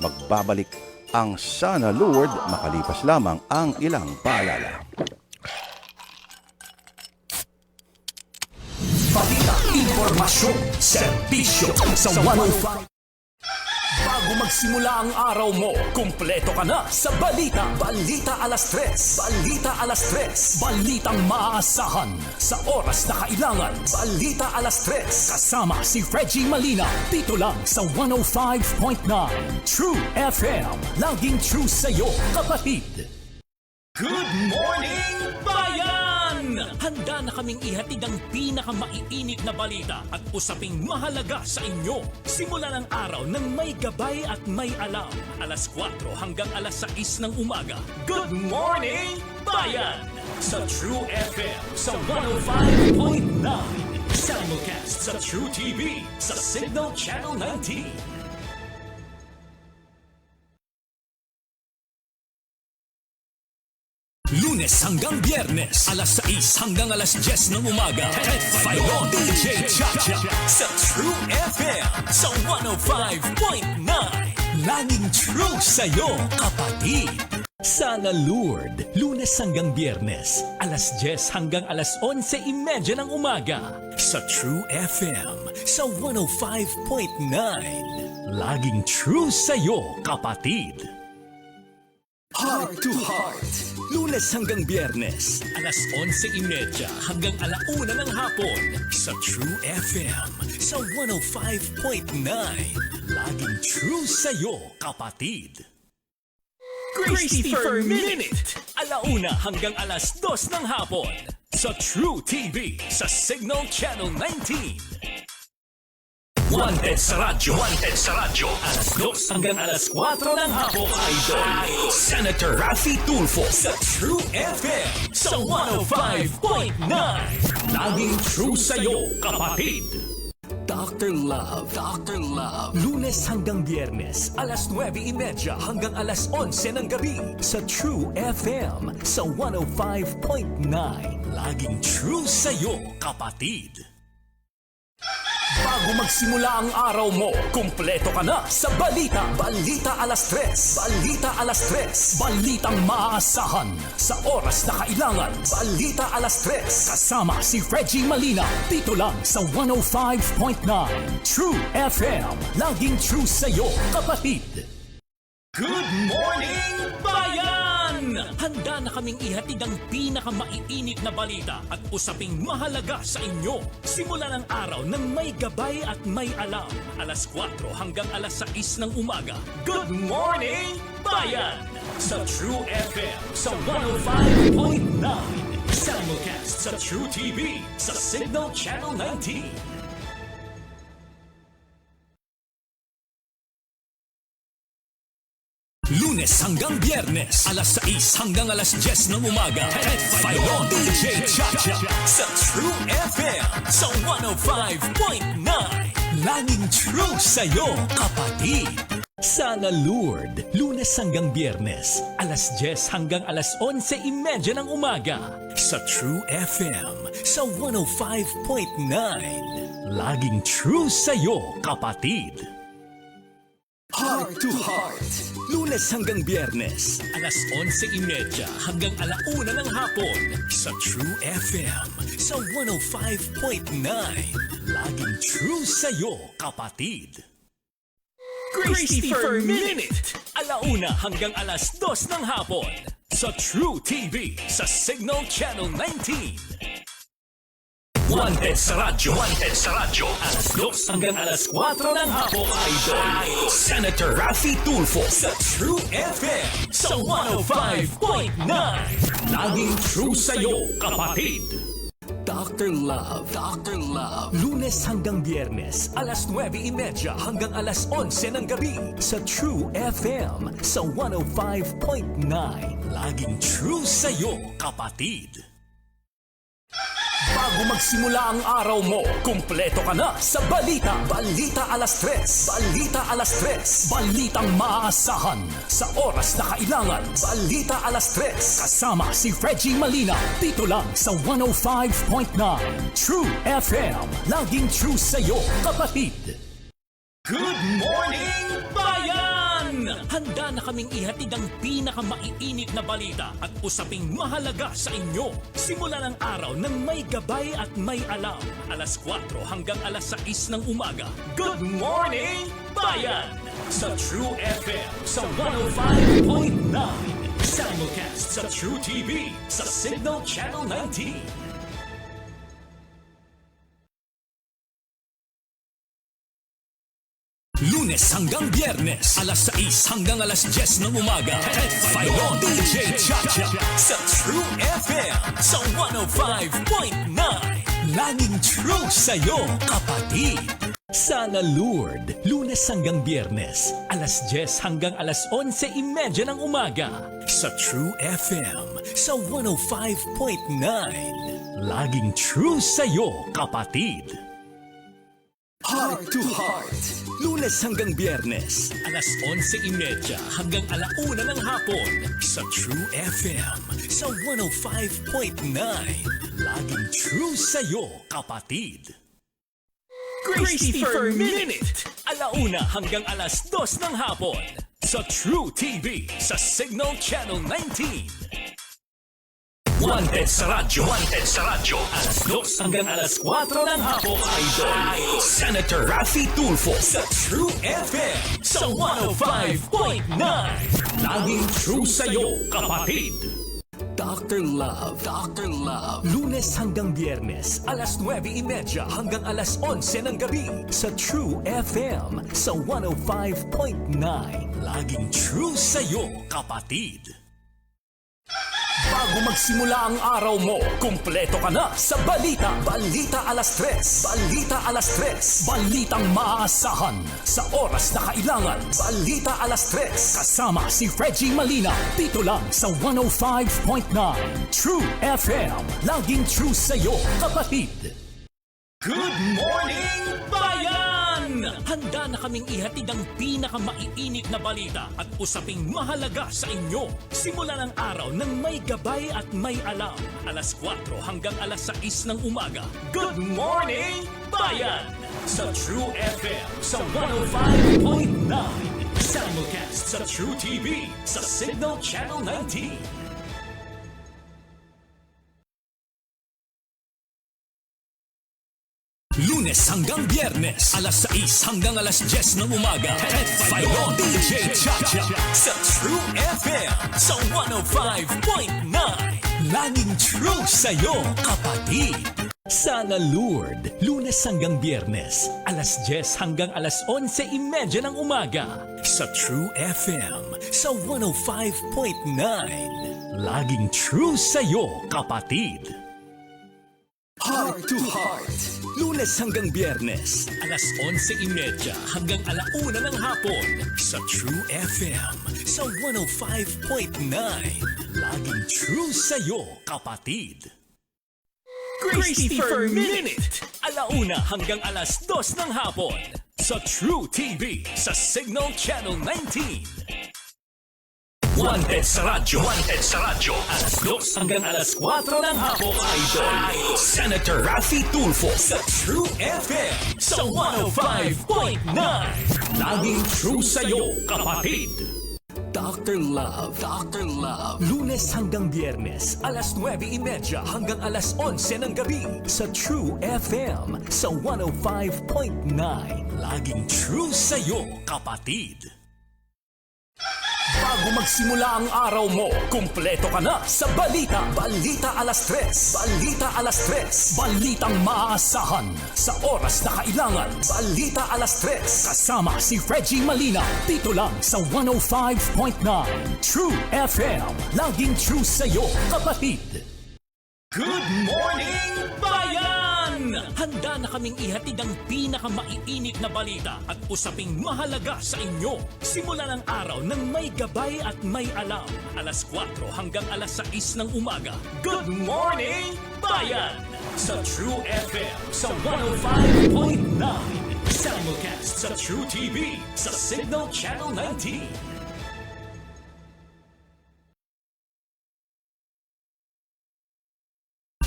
Magbabalik ang Sana Lord makalipas lamang ang ilang paalala. Balita, impormasyon, serbisyo sa 105. Bago magsimula ang araw mo, kumpleto ka na sa Balita. Balita alas 3. Balita alas 3. Balitang maaasahan sa oras na kailangan. Balita alas 3. Kasama si Reggie Malina. Dito lang sa 105.9 True FM. Laging true sa'yo, kapatid. Good morning, bayan! Handa na kaming ihatid ang pinakamaiinit na balita at usaping mahalaga sa inyo. Simulan ang araw ng may gabay at may alam. Alas 4 hanggang alas 6 ng umaga. Good morning, bayan! Sa True FM sa 105.9. Simulcast sa True TV sa Signal Channel 19. Lunes hanggang Biyernes, alas 6 hanggang alas 10 ng umaga. Fayon DJ Chacha sa True FM sa 105.9. Laging true sa'yo, kapatid. Sana Lord, Lunes hanggang Biyernes, alas 10 hanggang alas 11:30 ng umaga. Sa True FM sa 105.9. Laging true sa'yo, kapatid. Heart to Heart. Lunes hanggang Biyernes, alas 11:30 hanggang 1:00 ng hapon sa True FM sa 105.9. Laging true sa'yo, kapatid. Gracie for Minute, 1:00 hanggang alas 2 ng hapon sa True TV sa Signal Channel 19. Wanted sa radyo. Wanted sa radyo. Alas 2 hanggang alas 4 ng hapon. Idol Senator Raffy Tulfo sa True FM sa 105.9. Laging true sa'yo, kapatid. Dr. Love. Dr. Love. Lunes hanggang Biyernes, alas 9:30 hanggang alas 11 ng gabi sa True FM sa 105.9. Laging true sa'yo, kapatid. Bago magsimula ang araw mo, kumpleto ka na sa Balita. Balita alas 3. Balita alas 3. Balitang maaasahan sa oras na kailangan. Balita alas 3. Kasama si Reggie Malina. Dito lang sa 105.9 True FM. Laging true sa'yo, kapatid. Good morning, bayan! Handa na kaming ihatid ang pinakamaiinit na balita at usaping mahalaga sa inyo. Simulan ang araw ng may gabay at may alam. Alas 4 hanggang alas 6 ng umaga. Good morning, bayan! Sa True FM sa 105.9. Simulcast Simulcast sa True TV sa Signal Channel 19. Lunes hanggang Biyernes, alas 6 hanggang alas 10 ng umaga. Ted Filon, DJ Chacha sa True FM sa 105.9. Laging true sa'yo, kapatid. Sana Lourdes, Lunes hanggang Biyernes, alas 10 hanggang alas 11:30 ng umaga. Sa True FM sa 105.9. Laging true sa'yo, kapatid. Heart to Heart. Lunes hanggang Biyernes, alas 11:30 hanggang 1:00 ng hapon sa True FM sa 105.9. Laging true sa'yo, kapatid. Christopher Minute, 1:00 hanggang alas 2 ng hapon sa True TV sa Signal Channel 19. Wanted sa radyo. Wanted sa radyo. Alas 2 hanggang alas 4 ng hapon. Idol. Senator Raffy Tulfo sa True FM sa 105.9. Laging true sa'yo, kapatid. Dr. Love. Dr. Love. Lunes hanggang Biyernes, alas 9:30 hanggang alas 11 ng gabi sa True FM sa 105.9. Laging true sa'yo, kapatid. Bago magsimula ang araw mo, kumpleto ka na sa balita. Balita alas 3. Balita alas 3. Balitang maaasahan sa oras na kailangan. Balita alas 3. Kasama si Reggie Malina. Dito lang sa 105.9 True FM. Laging true sa'yo, kapatid. Good morning, bayan! Handa na kaming ihatid ang pinakamaiinit na balita at usaping mahalaga sa inyo. Simula ng araw ng may gabay at may alam. Alas 4 hanggang alas 6 ng umaga. Good morning, bayan! Sa True FM sa 105.9. Simulcast sa True TV sa Signal Channel 19. Lunes hanggang Biyernes, alas 6 hanggang alas 10 ng umaga. Ted Filon, DJ Chacha sa True FM sa 105.9. Laging true sa'yo, kapatid. Sana Lourdes, Lunes hanggang Biyernes, alas 10 hanggang alas 11:30 ng umaga. Sa True FM sa 105.9. Laging true sa'yo, kapatid. Heart to Heart. Lunes hanggang Biyernes, alas 11:30 hanggang 1:00 ng hapon sa True FM sa 105.9. Laging true sa'yo, kapatid. Christopher Minute, 1:00 hanggang alas 2 ng hapon sa True TV sa Signal Channel 19. Wanted sa radyo. Wanted sa radyo. Alas 2 hanggang alas 4 ng hapon. Idol. Senator Raffy Tulfo sa True FM sa 105.9. Laging true sa'yo, kapatid. Dr. Love. Dr. Love. Lunes hanggang Biyernes, alas 9:30 hanggang alas 11 ng gabi sa True FM sa 105.9. Laging true sa'yo, kapatid. Bago magsimula ang araw mo, kumpleto ka na sa balita. Balita alas 3. Balita alas 3. Balitang maaasahan sa oras na kailangan. Balita alas 3. Kasama si Reggie Malina. Dito lang sa 105.9 True FM. Laging true sa'yo, kapatid. Good morning, bayan! Handa na kaming ihatid ang pinakamaiinit na balita at usaping mahalaga sa inyo. Simula ng araw ng may gabay at may alam. Alas 4 hanggang alas 6 ng umaga. Good morning, bayan! Sa True FM sa 105.9. Simulcast sa True TV sa Signal Channel 19. Lunes hanggang Biyernes, alas 6 hanggang alas 10 ng umaga. Ted Filon, DJ Chacha sa True FM sa 105.9. Laging true sa'yo, kapatid. Sana Lourdes, Lunes hanggang Biyernes, alas 10 hanggang alas 11:30 ng umaga. Sa True FM sa 105.9. Laging true sa'yo, kapatid. Heart to Heart. Lunes hanggang Biyernes, alas 11:30 hanggang 1:00 ng hapon sa True FM sa 105.9. Laging true sa'yo, kapatid. Christy per Minute, 1:00 hanggang alas 2 ng hapon sa True TV sa Signal Channel 19. Wanted sa radyo. Wanted sa radyo. Alas 2 hanggang alas 4 ng hapon. Idol. Senator Raffy Tulfo sa True FM sa 105.9. Laging true sa'yo, kapatid. Dr. Love. Dr. Love. Lunes hanggang Biyernes, alas 9:30 hanggang alas 11 ng gabi sa True FM sa 105.9. Laging true sa'yo, kapatid. Bago magsimula ang araw mo, kumpleto ka na sa balita. Balita alas 3. Balita alas 3. Balitang maaasahan sa oras na kailangan. Balita alas 3. Kasama si Reggie Malina. Dito lang sa 105.9 True FM. Laging true sa'yo, kapatid. Good morning, bayan! Handa na kaming ihatid ang pinakamaiinit na balita at usaping mahalaga sa inyo. Simula ng araw ng may gabay at may alam. Alas 4 hanggang alas 6 ng umaga. Good morning, bayan! Sa True FM sa 105.9. Simulcast sa True TV sa Signal Channel 19.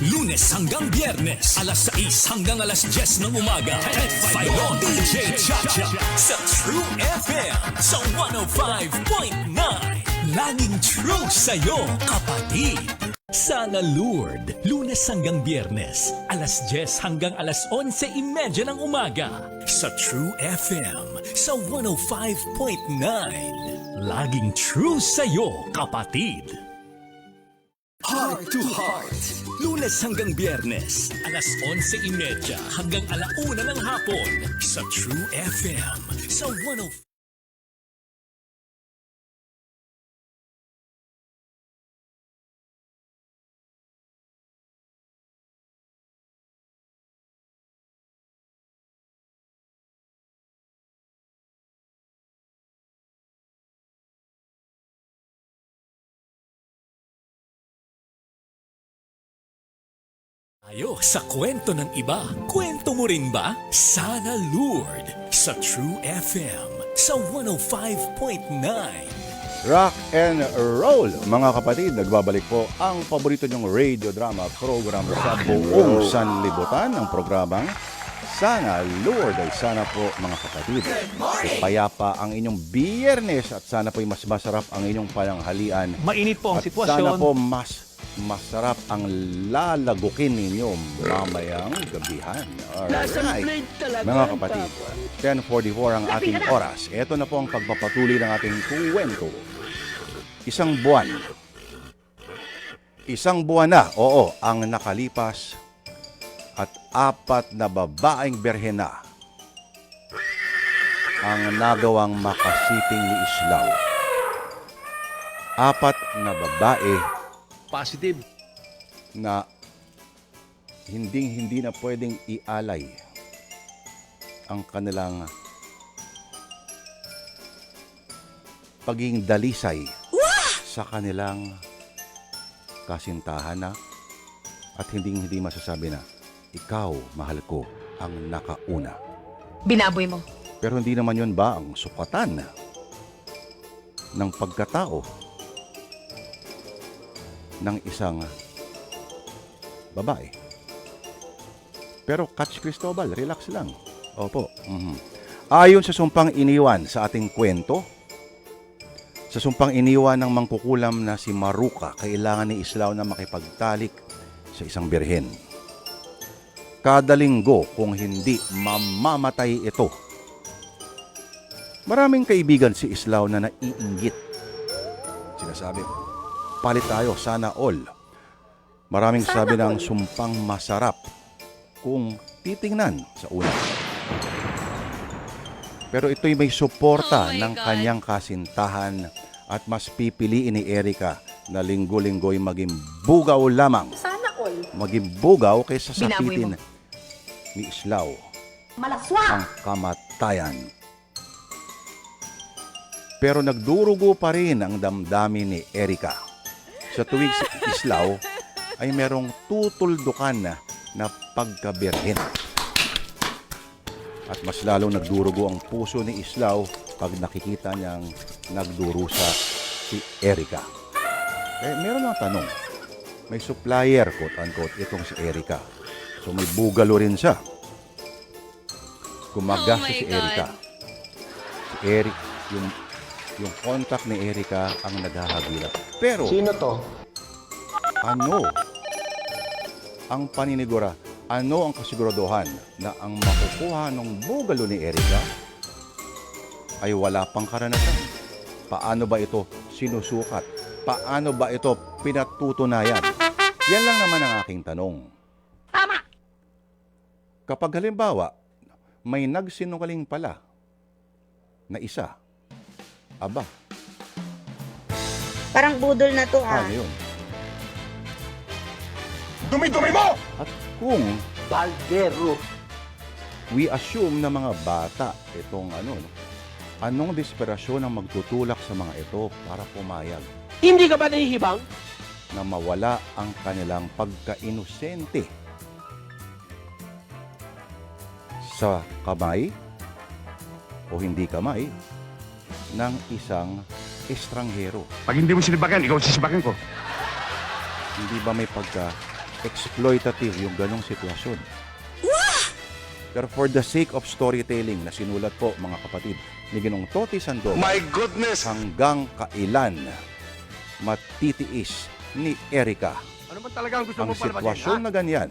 Lunes hanggang Biyernes, alas 6 hanggang alas 10 ng umaga. Fion DJ Chacha sa True FM sa 105.9. Laging true sa'yo, kapatid. Sana Lord, Lunes hanggang Biyernes, alas 10 hanggang alas 11:30 ng umaga. Sa True FM sa 105.9. Laging true sa'yo, kapatid. Heart to Heart. Lunes hanggang Biyernes, alas 11:30 hanggang 1:00 ng hapon sa True FM sa 105. Tayo sa kwento ng iba. Kwento mo rin ba? Sana Lord sa True FM sa 105.9. Rock and roll, mga kapatid. Nagbabalik po ang paborito niyong radio drama program sa buong sanlibutan. Ang programang Sana Lord. Ay sana po, mga kapatid, payapa ang inyong Biyernes at sana po mas masarap ang inyong pananghalian. Mainit po ang At sitwasyon. sana po mas masarap ang lalagukin ninyo mamayang gabihan. Alright. Mga kapatid, 10:44 ang ating oras. Ito na po ang pagpapatuloy ng ating kwento. Isang buwan na, oo, ang nakalipas at 4 na babaeng berhen na ang nagawang makasiping ni Islaw. 4 na babae Positive. na hindi na pwedeng ialay ang kanilang pagiging dalisay sa kanilang kasintahan na at hindi masasabi na ikaw, mahal ko, ang nakauna. Binaboy mo. Pero hindi naman yun ba ang sukatan ng pagkatao ng isang babae? Pero Catch Cristobal, relax lang. Opo. Ayon sa sumpang iniwan sa ating kwento, sa sumpang iniwan ng mangkukulam na si Maruca, kailangan ni Islaw na makipagtalik sa isang birhen. Kada linggo, kung hindi, mamamatay ito. Maraming kaibigan si Islaw na naiinggit. Sinasabi, palit tayo, sana all. Maraming sabi ng sumpang masarap kung titingnan sa una. Pero ito'y may suporta ng kanyang kasintahan at mas pipiliin ni Erica na linggo-linggo'y maging bugaw lamang. Sana all. maging bugaw kaysa Binaboy sakitin ni Islaw ang kamatayan. Pero nagdurugo pa rin ang damdamin ni Erika. Sa tuwing si Islaw ay merong tutuldukan na pagkabirhen. At mas lalong nagdurugo ang puso ni Islaw pag nakikita niyang nagdurusa si Erika. Meron ng tanong. May supplier, quote-unquote, itong si Erika. So may bugalo rin siya. Gumagastos si Erika. Si Eric, yung contact ni Erika ang naghahagilap. Pero, sino to? Ano ang paninigura? Ano ang kasiguraduhan na ang makukuha ng bugalo ni Erika ay wala pang karanasan? Paano ba ito sinusukat? Paano ba ito pinatutunayan? Yan lang naman ang aking tanong. Tama! Kapag halimbawa, may nagsinungaling pala na isa, aba, Parang budol na to paano yun? Dumi-dumi mo! At kung baldero, we assume na mga bata itong anong desperasyon ang magtutulak sa mga ito para pumayag? Hindi ka ba nahihibang? Na mawala ang kanilang pagka-inosente sa kamay o hindi kamay ng isang estranghero. Pag hindi mo sinibagan, ikaw sisibagan ko. Hindi ba may pagka-exploitative yung ganong sitwasyon? Pero for the sake of storytelling na sinulat po mga kapatid ni Ginong Toti Sandoval, My goodness! hanggang kailan matitiis ni Erika Ano man talaga ang gusto ang mo pala sitwasyon na ganyan?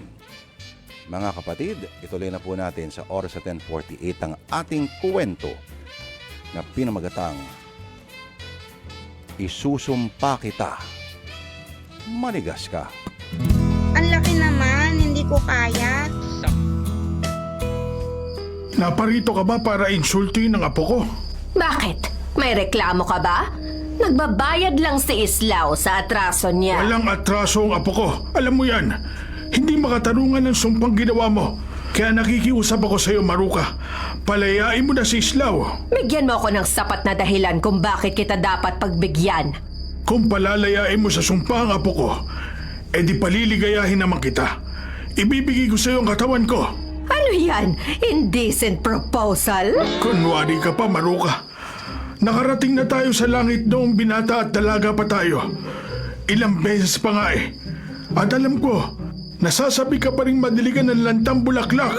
Mga kapatid, ituloy na po natin sa oras sa 10:48 ang ating kwento na pinamagatang Isusumpa Kita. Manigas ka. Ang laki naman, hindi ko kaya. Naparito ka ba para insultuin ang apo ko? Bakit? May reklamo ka ba? Nagbabayad lang si Islaw sa atraso niya. Walang atraso ang apo ko. Alam mo yan. Hindi makatarungan ng sumpang ginawa mo. Kaya nakikiusap ako sa iyo, Maruka. Palayain mo na si Islaw. Bigyan mo ako ng sapat na dahilan kung bakit kita dapat pagbigyan. Kung palalayain mo sa sumpa ang apo ko, edi paliligayahin naman kita. Ibibigay ko sa iyo ang katawan ko. Ano yan? Indecent proposal? Kunwari ka pa, Maruka. Nakarating na tayo sa langit noong binata at dalaga pa tayo. Ilang beses pa nga eh. At alam ko, nasasabi ka pa rin madiligan ng lantang bulaklak.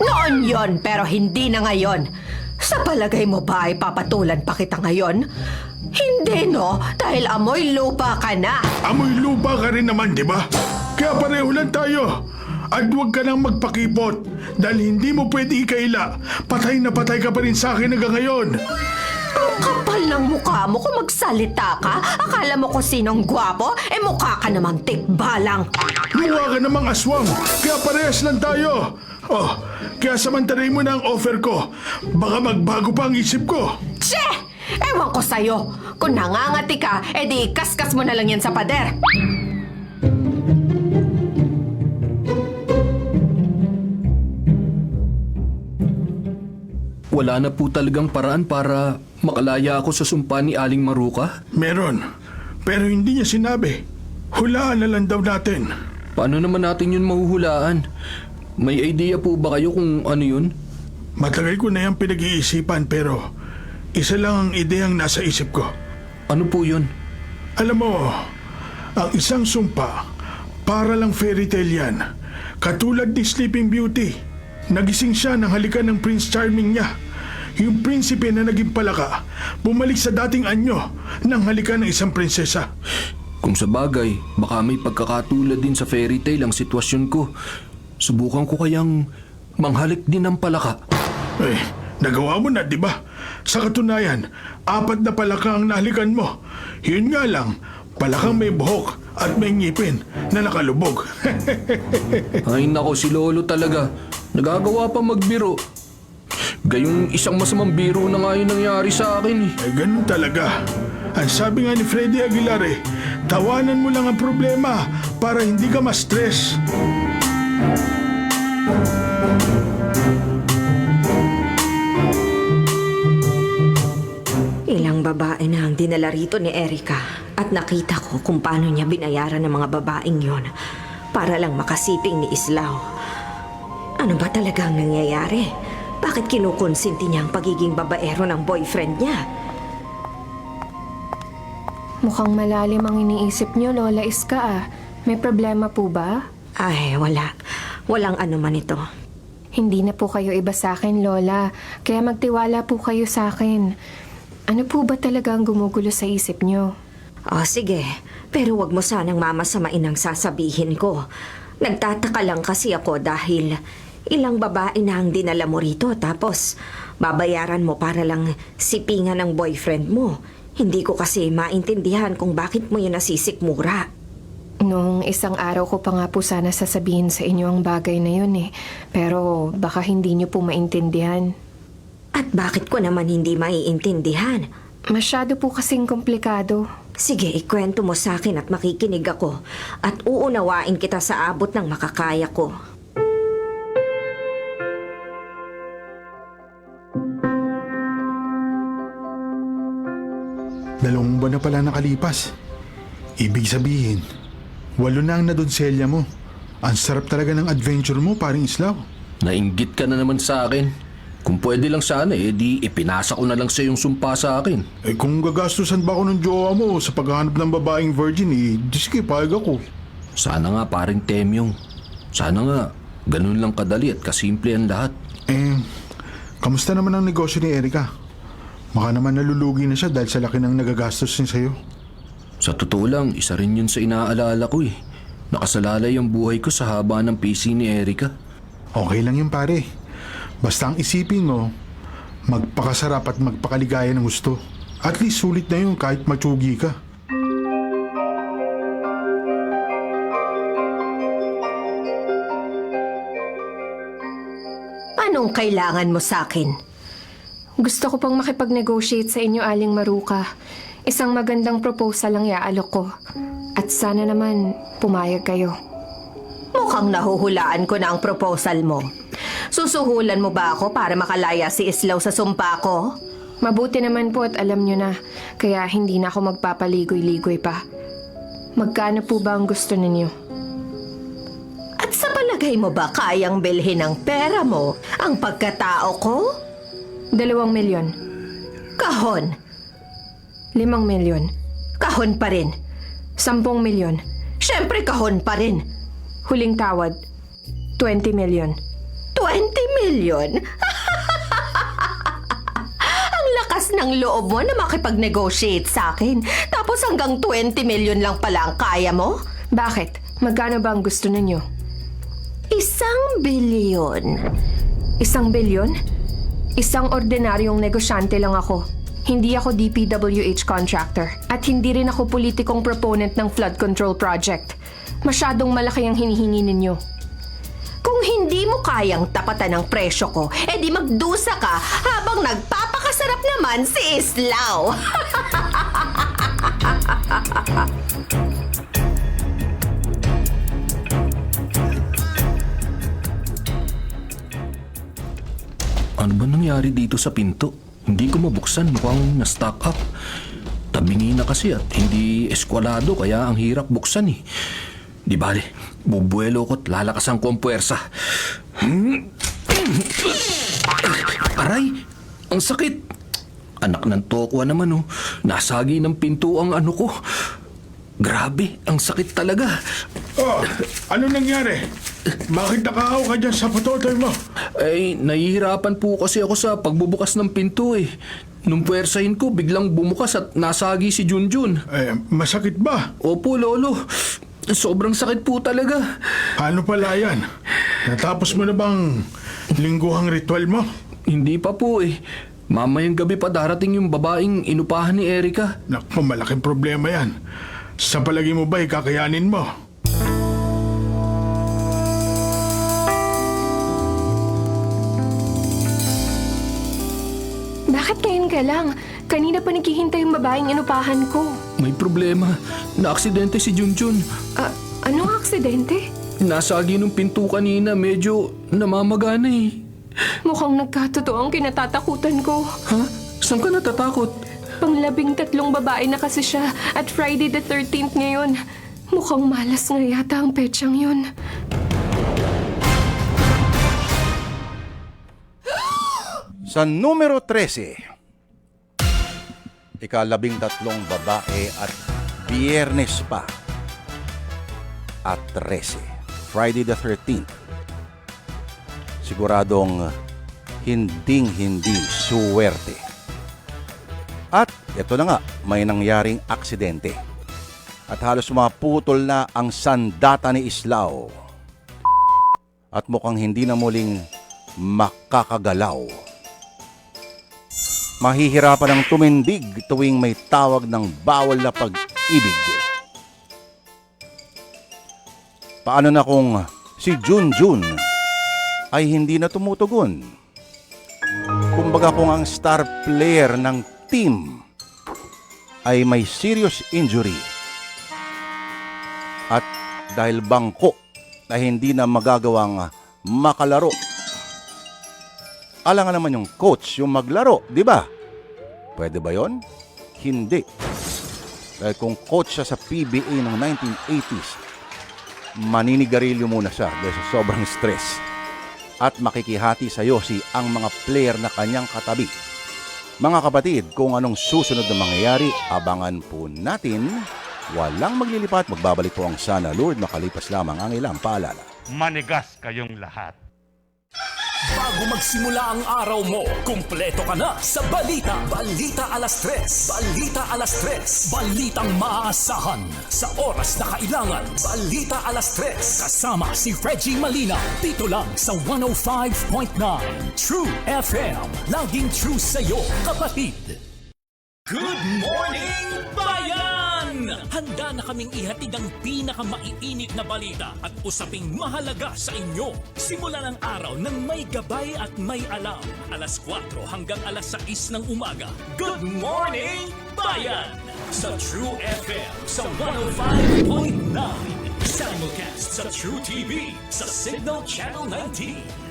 Noon yon, pero hindi na ngayon. Sa palagay mo ba ay papatulan pa kita ngayon? Hindi no, dahil amoy lupa ka na. Amoy lupa ka rin naman, di ba? Kaya pareho lang tayo. At huwag ka nang magpakipot dahil hindi mo pwede ikaila. Patay na patay ka pa rin sa akin hanggang ngayon. Ang kapal ng mukha mo kung magsalita ka. Akala mo kung sinong gwapo? Mukha ka namang tikbalang. Mukha ka namang aswang. Kaya parehas lang tayo. Oh, kaya samantarin mo na ang offer ko. Baka magbago pa ang isip ko. Tse! Ewan ko sa'yo. Kung nangangati ka, edi kaskas mo na lang yan sa pader. Wala na po talagang paraan para makalaya ako sa sumpa ni Aling Maruka? Meron. Pero hindi niya sinabi. Hulaan na lang daw natin. Paano naman natin yun mahuhulaan? May idea po ba kayo kung ano yun? Matagal ko na yung pinag-iisipan pero isa lang ang ideyang nasa isip ko. Ano po yun? Alam mo, ang isang sumpa, para lang fairy tale yan. Katulad ni Sleeping Beauty. Nagising siya nang halikan ng Prince Charming niya. Yung prinsipe na naging palaka, bumalik sa dating anyo nang halikan ng isang prinsesa. Kung sa bagay, baka may pagkakatulad din sa fairy tale ang sitwasyon ko. Subukan ko kayang manghalik din ng palaka. Eh, nagawa mo na, di ba? Sa katunayan, 4 na palaka ang nahalikan mo. Yun nga lang, palakang may buhok at may ngipin na nakalubog. Ay nako, si Lolo talaga. Nagagawa pa magbiro. Gayong isang masamang biro na nga yung nangyari sa akin eh. Eh, ganun talaga. Ang sabi nga ni Freddy Aguilar Tawanan mo lang ang problema para hindi ka ma-stress. Ilang babae na ang dinala rito ni Erica at nakita ko kung paano niya binayaran ng mga babaeng yon para lang makasiping ni Islao. Ano ba talagang nangyayari? Bakit kinukonsinti niya ang pagiging babaero ng boyfriend niya? Mukhang malalim ang iniisip niyo, Lola Iska ah. May problema po ba? Ay, wala. Walang ano man ito. Hindi na po kayo iba sa akin, Lola. Kaya magtiwala po kayo sa akin. Ano po ba talaga ang gumugulo sa isip niyo? O sige, pero wag mo sanang mamasamain ang sasabihin ko. Nagtataka lang kasi ako dahil ilang babae na ang dinala mo rito tapos babayaran mo para lang sipingan ng boyfriend mo. Hindi ko kasi maintindihan kung bakit mo yun nasisikmura. Noong isang araw ko pa nga po sana sasabihin sa inyo ang bagay na yun eh. Pero baka hindi niyo po maintindihan. At bakit ko naman hindi maiintindihan? Masyado po kasing komplikado. Sige, ikwento mo sa akin at makikinig ako. At uunawain kita sa abot ng makakaya ko. Dalawang buwan na pala nakalipas. Ibig sabihin, 8 na ang nadonselya mo. Ang sarap talaga ng adventure mo, paring Islaw. Nainggit ka na naman sa akin. Kung pwede lang sana di ipinasa ko na lang sa yung sumpa sa akin. Kung gagastusan ba ako ng jowa mo sa paghahanap ng babaeng virgin, sige, payag ako. Sana nga paring Temyong. Sana nga ganun lang kadali at kasimple ang lahat. Kamusta naman ang negosyo ni Erica? Baka naman nalulugi na siya dahil sa laki ng nagagastos niya sa'yo. Sa totoo lang, isa rin yun sa inaalala ko eh. Nakasalalay ang buhay ko sa haba ng PC ni Erica. Okay lang yun, pare. Basta ang isipin mo, magpakasarap at magpakaligaya ng gusto. At least sulit na yun kahit matsugi ka. Anong kailangan mo sa akin? Gusto ko pang makipag-negotiate sa inyo, Aling Maruka. Isang magandang proposal ang iaalok ko. At sana naman pumayag kayo. Mukhang nahuhulaan ko na ang proposal mo. Susuhulan mo ba ako para makalaya si Islaw sa sumpa ko? Mabuti naman po at alam nyo na, kaya hindi na ako magpapaligoy-ligoy pa. Magkano po ba ang gusto ninyo? At sa palagay mo ba kayang bilhin ng pera mo ang pagkatao ko? 2 milyon. Kahon. 5 milyon. Kahon pa rin. 10 milyon. Siyempre kahon pa rin. Huling tawad, 20 milyon. 20 milyon? Ang lakas ng loob mo na makipag-negotiate sa akin. Tapos hanggang 20 milyon lang pala ang kaya mo? Bakit? Magkano ba ang gusto ninyo? 1 bilyon. 1 bilyon? Isang ordinaryong negosyante lang ako. Hindi ako DPWH contractor. At hindi rin ako politikong proponent ng flood control project. Masyadong malaki ang hinihingi ninyo. Kung hindi mo kayang tapatan ng presyo ko, edi magdusa ka habang nagpapakasarap naman si Islaw. Ano ba nangyari dito sa pinto? Hindi ko mabuksan, mukhang na-stock up. Tabingi na kasi at hindi eskwalado kaya ang hirap buksan eh. Di bale, bubuelo ko't lalakasan ko ang puwersa. Aray, ang sakit. Anak ng tokwa naman oh. Nasagi ng pinto ang ano ko. Grabe, ang sakit talaga. Oh, ano nangyari? Bakit nakaaw ka dyan sa patotoy mo? Ay, nahihirapan po kasi ako sa pagbubukas ng pinto eh. Nung puwersahin ko, biglang bumukas at nasagi si Junjun. Masakit ba? Opo, Lolo. Sobrang sakit po talaga. Ano pala yan? Natapos mo na bang lingguhang ritual mo? Hindi pa po eh. Mamayang gabi pa darating yung babaeng inupahan ni Erica. Naku, malaking problema yan. Sa palagi mo ba kakayanin mo? Bakit ngayon ka lang? Kanina pa naghihintay yung babaeng inupahan ko. May problema. Na-aksidente si Junjun. Anong aksidente? Nasagi nung pinto kanina. Medyo namamagana eh. Mukhang nagkatotoo ang kinatatakutan ko. Ha? Saan ka natatakot? Pang-13 babae na kasi siya at Friday the 13th ngayon. Mukhang malas nga yata ang petsang yun. Sa numero 13, 13 babae at Biyernes pa at 13. Friday the 13th. Siguradong hinding-hindi suwerte. At ito na nga, may nangyaring aksidente. At halos maputol na ang sandata ni Islao. At mukhang hindi na muling makakagalaw. Mahihirapan ang tumindig tuwing may tawag ng bawal na pag-ibig. Paano na kung si Junjun ay hindi na tumutugon? Kumbaga kung ang star player ng team ay may serious injury at dahil bangko na hindi na magagawang makalaro. Alangan naman yung coach yung maglaro, di ba? Pwede ba yon? Hindi. Dahil kung coach siya sa PBA ng 1980s, maninigarilyo muna siya dahil sa sobrang stress. At makikihati sa yosi ang mga player na kanyang katabi. Mga kapatid, kung anong susunod na mangyayari, abangan po natin. Walang maglilipat, magbabalik po ang Sana Lord, makalipas lamang ang ilang paalala. Manigas kayong lahat. Bago magsimula ang araw mo, kumpleto ka na sa Balita. Balita Alas 3. Balita Alas 3. Balitang maaasahan sa oras na kailangan. Balita Alas 3. Kasama si Reggie Malina. Dito lang sa 105.9 True FM. Laging true sa'yo, kapatid. Good morning, bayan! Handa na kaming ihatid ang pinakamaiinit na balita at usaping mahalaga sa inyo. Simulan ang araw ng may gabay at may alam. Alas 4 hanggang alas 6 ng umaga. Good morning, bayan! Sa True FM sa 105.9. Simulcast sa True TV sa Signal Channel 19.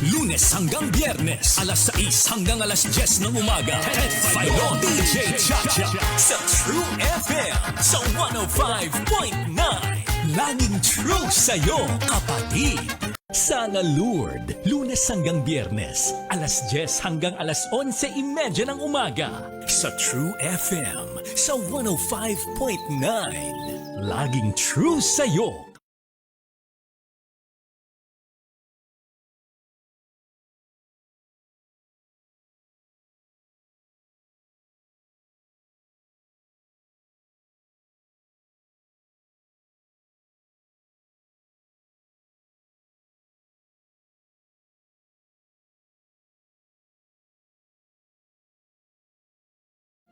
Lunes hanggang Biyernes, alas 6 hanggang alas 10 ng umaga. Ted Filon, DJ Chacha sa True FM sa 105.9. Laging true sa'yo, kapatid. Sana Lord, Lunes hanggang Biyernes, alas 10 hanggang alas 11:30 ng umaga. Sa True FM sa 105.9. Laging true sa'yo.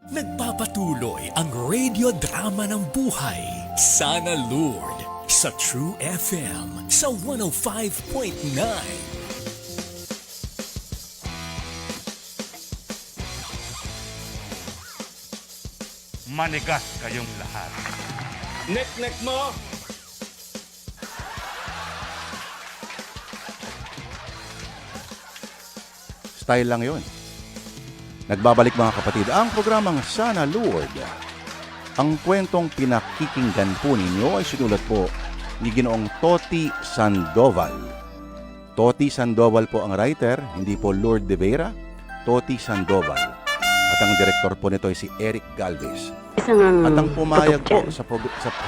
Nagpapatuloy ang radio drama ng buhay, Sana Lord, sa True FM sa 105.9. Manigas kayong lahat. Nek mo! Style lang yon. Nagbabalik mga kapatid ang programang Sana Lord. Ang kwentong pinakikinggan po ninyo ay sinulat po ni Ginoong Toti Sandoval. Toti Sandoval po ang writer, hindi po Lord de Vera. Toti Sandoval. At ang direktor po nito ay si Eric Galvez. At ang pumayag po sa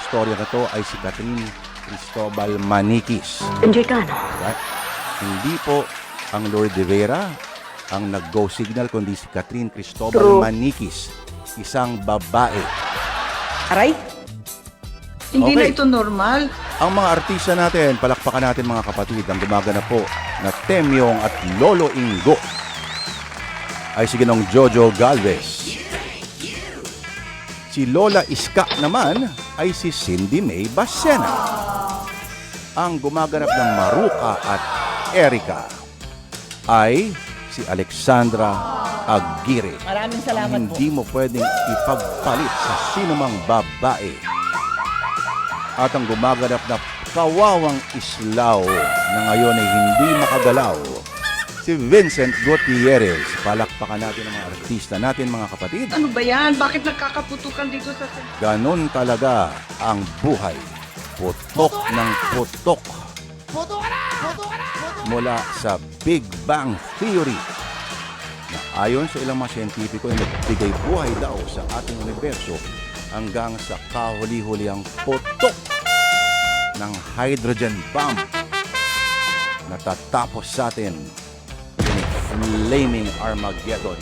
storya na to ay si Catherine Cristobal Maniquis. Enjoy ka, no? Right? Hindi po ang Lord de Vera ang nag-go signal, kundi si Catherine Cristobal Maniquis, isang babae. Aray? Hindi Okay. na ito normal. Ang mga artista natin, palakpakan natin mga kapatid, ang gumaganap po na Temyong at Lolo Ingo ay si Ginong Jojo Galvez. Si Lola Iska naman ay si Cindy May Basena. Ang gumaganap ng Maruca at Erica ay si Alexandra Aguirre. Maraming salamat po. Hindi mo pwedeng ipagpalit sa sinumang babae. At ang gumaganap na kawawang islaw na ngayon ay hindi makagalaw, si Vincent Gutierrez. Palakpakan natin ang mga artista natin, mga kapatid. Ano ba yan? Bakit nagkakaputukan dito sa... Ganon talaga ang buhay. Putok ng putok. Mula sa Big Bang Theory na ayon sa ilang mga siyentipiko ay nagbigay buhay daw sa ating universo hanggang sa kahuli-huli ang putok ng hydrogen bomb na tatapos sa atin in a flaming Armageddon.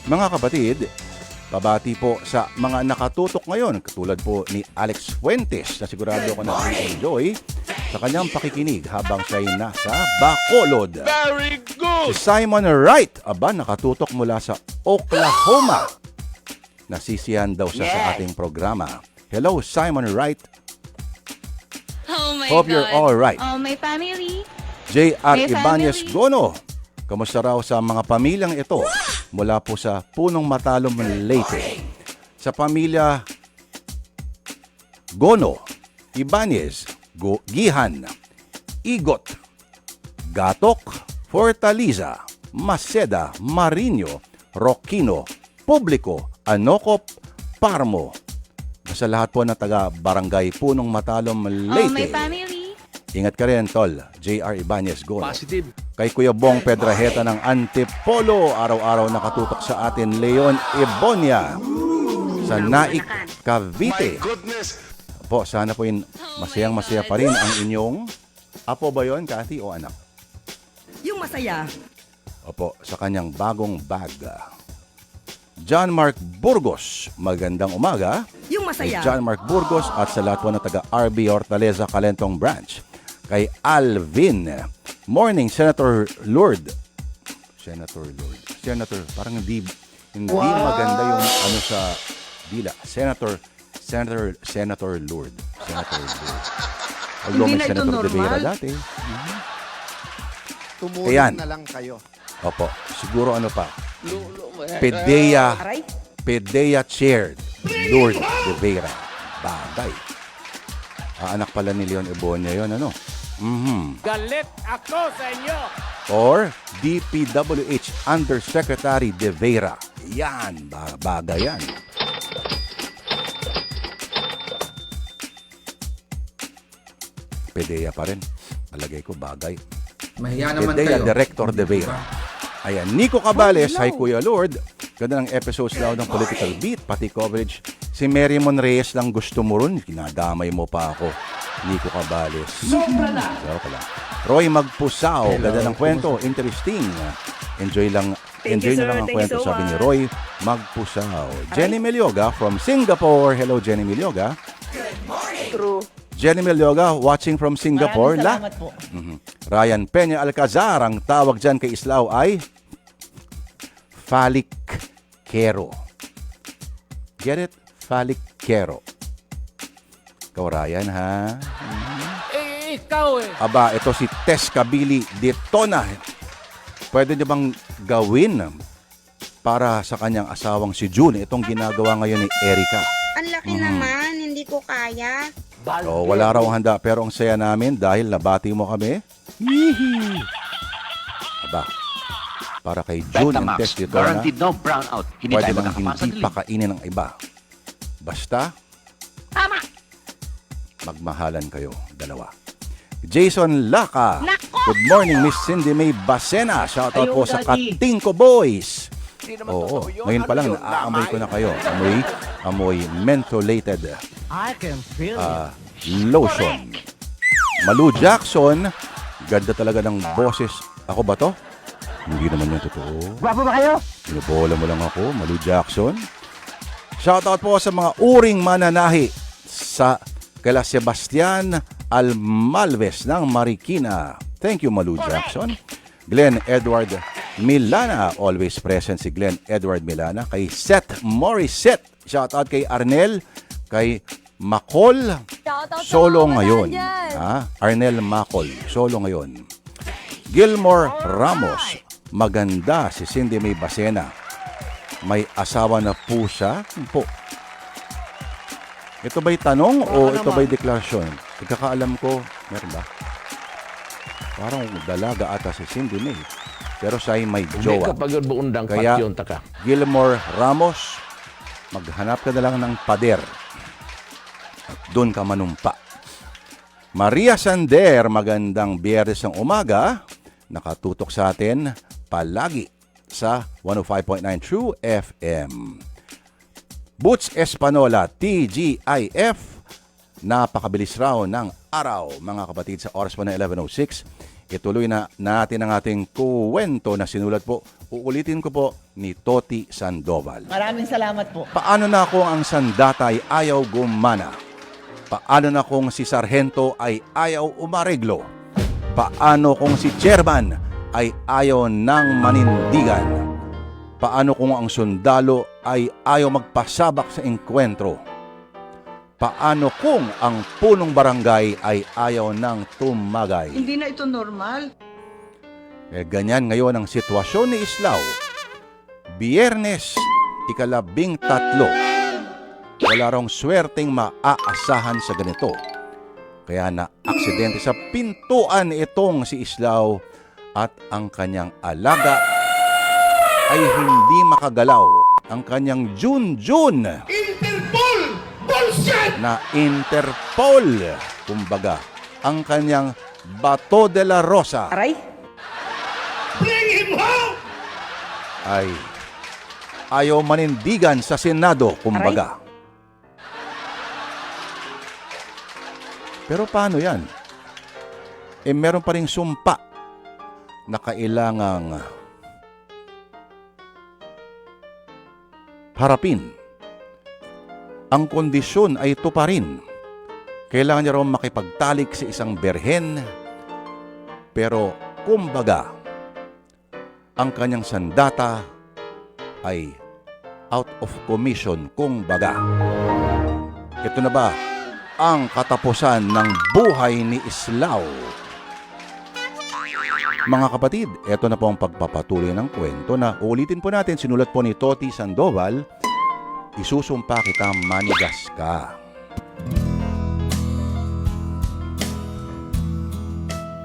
Mga kapatid, pabati po sa mga nakatutok ngayon, katulad po ni Alex Fuentes na sigurado ko na enjoy sa kanyang pakikinig habang siya'y nasa Bacolod. Very good! Si Simon Wright, nakatutok mula sa Oklahoma. Nasisiyahan daw siya sa ating programa. Hello, Simon Wright. Oh my Hope you're all right. Oh, my family. J.R. May Ibanez family. Gono, kamusta raw sa mga pamilyang ito mula po sa Punong Matalom, Leyte? Sa pamilya Gono, Ibanez, Gihan, Igot, Gatok, Fortaleza, Maceda, Marino, Roquino, Publico, Anocop, Parmo. Sa lahat po na taga Barangay Punong Matalom, Oh, my Leyte. family. Ingat ka rin, Tol. J.R. Ibanez Gono. Positive. Kay Kuya Bong Pedraheta ng Antipolo, araw-araw nakatutok sa atin, Leon Ibonia. Sa Naik, Cavite. Po, sana po yun, masayang-masaya pa rin ang inyong apo ba yun, Kathy, o anak? Yung masaya. Opo, sa kanyang bagong bag. John Mark Burgos, magandang umaga. Yung Kay John Mark Burgos at sa lahat po na taga RB Hortaleza, Calentong Branch. Kay Alvin. Morning, Senator Lord. Senator, parang hindi maganda yung ano sa dila. Senator Lord. Although Hindi may na ito Senator De Vera normal. dati. Tumulong Ayan. na lang kayo. Opo, siguro ano pa. Aray. Pedea Chair, Lord De Vera. Bagay. Anak pala ni Leon Ibonia yun, ano? Galit ako sa inyo! Or DPWH Undersecretary De Vera. Yan, bagay yan. Pedea pa rin. Palagay ko bagay. Mahiya naman Pedea kayo. Director De Vera. Ayan, Nico Cabales, hi Kuya Lord. Ganda ng episodes daw ng Political Beat, pati coverage. Si Mary Mon Reyes lang gusto mo ron. Kinadamay mo pa ako. Nico Cabales. Sobra lang. Roy Magpusaw, ganda ng kwento. Interesting. Enjoy nyo lang ang kwento, sabi ni Roy Magpusaw. Jenny Melioga from Singapore. Hello, Jenny Melioga. True. Jenny Melioga, watching from Singapore. Maraming salamat po. Ryan Peña Alcazar, ang tawag dyan kay Islao ay Phallic Kero. Get it? Phallic Kero. Ikaw, Ryan, ha? Ikaw eh! Aba, ito si Tess Kabili Detona. Pwede niyo bang gawin para sa kanyang asawang si June itong ginagawa ngayon ni Erica? Ang laki naman, hindi ko kaya. So, wala raw handa pero ang saya namin dahil nabati mo kami. Hihi. Aba, para kay June and Tess Detona, no brownout. pwede bang hindi pakainin ng iba. Basta, magmahalan kayo, dalawa. Jason Laka. Good morning, Miss Cindy May Basena. Shoutout po sa Katingko Boys. Oo, ngayon pa lang naaamoy ko na kayo. Amoy mentholated lotion. Malu Jackson, ganda talaga ng boses. Ako ba to? Hindi naman yung totoo. Guwapo ba kayo? Pinubola mo lang ako, Malu Jackson. Shoutout po sa mga uring mananahi sa kala Sebastian Almalves ng Marikina. Thank you, Malu Jackson. Glenn Edward Milana, always present si Glenn Edward Milana. Kay Seth Morissette, shoutout kay Arnel, kay Macol, solo ngayon. Arnel Macol, solo ngayon. Gilmore Ramos, maganda si Cindy May Bacena. May asawa na po siya? Po. Ito ba'y tanong o ito ba'y deklarasyon? Ikakaalam ko, meron ba? Parang dalaga ata si Cindy May. Pero siya ay may jowa. Kaya Gilmore Ramos, maghanap ka na lang ng pader. At doon ka manumpa. Maria Sander, magandang Biyernes ng umaga. Nakatutok sa atin palagi sa 105.9 True FM. Boots Espanola, TGIF. Napakabilis raw ng araw, mga kapatid, sa oras pa na 11:06. Ituloy na natin ang ating kuwento na sinulat po. Uulitin ko po ni Toti Sandoval. Maraming salamat po. Paano na kung ang sandata ay ayaw gumana? Paano na kung si sarhento ay ayaw umareglo? Paano kung si chairman ay ayaw ng manindigan? Paano kung ang sundalo ay ayaw magpasabak sa engkwentro? Paano kung ang punong barangay ay ayaw ng tumagay? Hindi na ito normal. Ganyan ngayon ang sitwasyon ni Islao. Biyernes, 13. Wala rong swerteng maaasahan sa ganito. Kaya na-aksidente sa pintuan itong si Islao at ang kanyang alaga ay hindi makagalaw. Ang kanyang Junjun na Interpol, kumbaga, ang kanyang Bato de la Rosa Aray? ay ayaw manindigan sa Senado, kumbaga. Pero paano yan? Meron pa ring sumpa na kailangang harapin. Ang kondisyon ay tuparin. Kailangan niya raw makipagtalik sa isang berhen. Pero kumbaga, ang kanyang sandata ay out of commission, kumbaga. Ito na ba ang katapusan ng buhay ni Islao? Mga kapatid, ito na po ang pagpapatuloy ng kwento na ulitin po natin. Sinulat po ni Toti Sandoval. Isusumpa kita, manigas ka.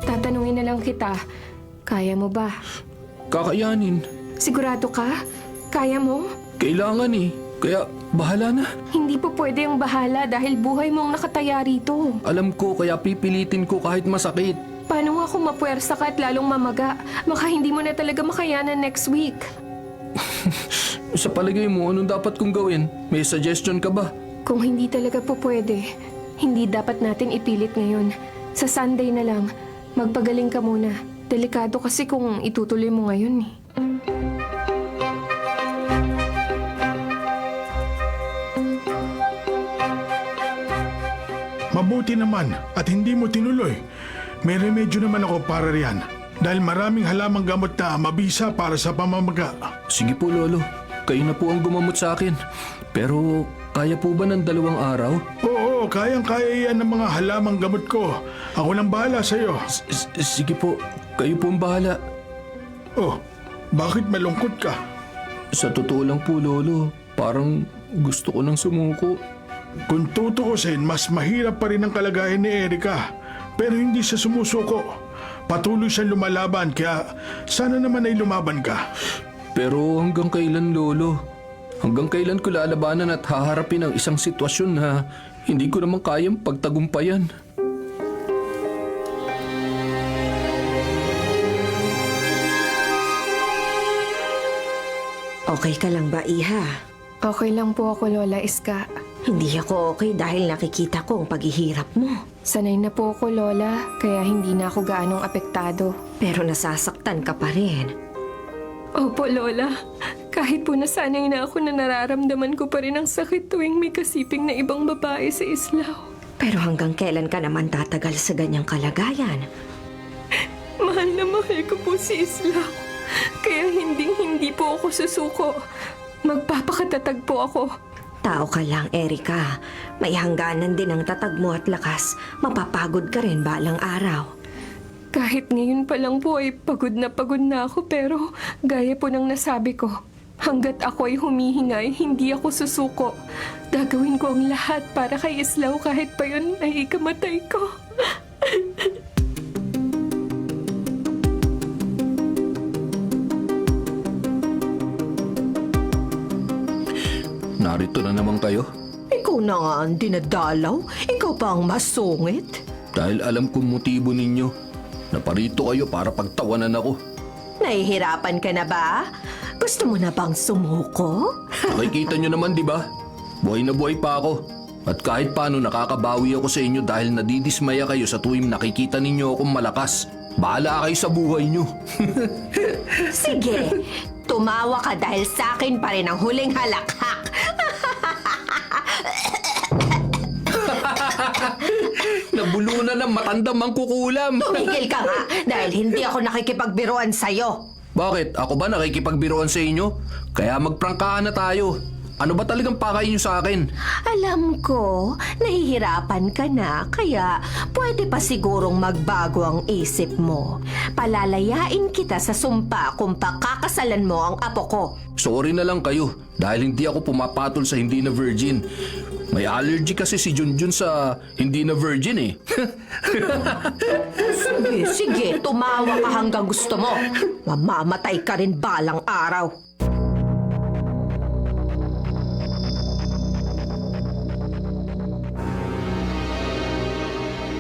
Tatanungin na lang kita, kaya mo ba? Kakayanin. Sigurado ka? Kaya mo? Kailangan eh. Kaya bahala na. Hindi po pwede ang bahala dahil buhay mo ang nakataya rito. Alam ko, kaya pipilitin ko kahit masakit. Paano nga kung mapuwersa ka at lalong mamaga? Baka hindi mo na talaga makayanan next week. Sa palagay mo, anong dapat kong gawin? May suggestion ka ba? Kung hindi talaga po pwede, hindi dapat natin ipilit ngayon. Sa Sunday na lang, magpagaling ka muna. Delikado kasi kung itutuloy mo ngayon eh. Mabuti naman at hindi mo tinuloy. May remedyo naman ako para riyan. Dahil maraming halamang gamot na mabisa para sa pamamaga. Sige po, Lolo. Kayo na po ang gumamot sa akin. Pero kaya po ba ng 2 araw? Oo, kayang-kaya yan ng mga halamang gamot ko. Ako nang bahala sa'yo. Sige po, kayo po ang bahala. Oh, bakit malungkot ka? Sa totoo lang po, Lolo, parang gusto ko nang sumuko. Kung tutuusin, mas mahirap pa rin ang kalagayan ni Erika. Pero hindi siya sumusuko. Patuloy siyang lumalaban, kaya sana naman ay lumaban ka. Pero hanggang kailan, Lolo? Hanggang kailan ko lalabanan at haharapin ang isang sitwasyon na hindi ko naman kayang pagtagumpayan? Okay ka lang ba, Iha? Okay lang po ako, Lola Iska. Hindi ako okay dahil nakikita ko ang paghihirap mo. Sanay na po ako, Lola, kaya hindi na ako gaanong apektado. Pero nasasaktan ka pa rin. Opo, Lola. Kahit po nasanay na ako na nararamdaman ko pa rin ang sakit tuwing may kasiping na ibang babae sa Islao. Pero hanggang kailan ka naman tatagal sa ganyang kalagayan? Mahal na mahal ko po si Islao. Kaya hindi po ako susuko. Magpapakatatag po ako. Tao ka lang, Erika. May hangganan din ang tatag mo at lakas. Mapapagod ka rin balang araw. Kahit ngayon pa lang po ay pagod na ako pero gaya po ng nasabi ko, hanggat ako ay humihingay, hindi ako susuko. Gagawin ko ang lahat para kay Islaw kahit pa yun ay ikamatay ko. Narito na naman kayo. Ikaw na nga ang dinadalaw. Ikaw pa ang masungit. Dahil alam kong motibo ninyo. Naparito kayo para pagtawanan ako. Nahihirapan ka na ba? Gusto mo na bang sumuko? Nakikita nyo naman, di ba? Buhay na buhay pa ako. At kahit paano nakakabawi ako sa inyo dahil nadidismaya kayo sa tuwing nakikita ninyo akong malakas. Bahala kayo sa buhay nyo. Sige, tumawa ka dahil sa akin pa rin ang huling halakhak. Nabulunan ng matandang mangkukulam. Tumigil ka nga dahil hindi ako nakikipagbiruan sa'yo. Bakit? Ako ba nakikipagbiruan sa inyo? Kaya magprangkahan na tayo. Ano ba talagang pakay niyo sa akin? Alam ko, nahihirapan ka na, kaya pwede pa sigurong magbago ang isip mo. Palalayain kita sa sumpa kung pakakasalan mo ang apo ko. Sorry na lang kayo dahil hindi ako pumapatol sa hindi na virgin. May allergy kasi si Junjun sa hindi na virgin eh. Sige, tumawa ka hanggang gusto mo. Mamamatay ka rin balang araw.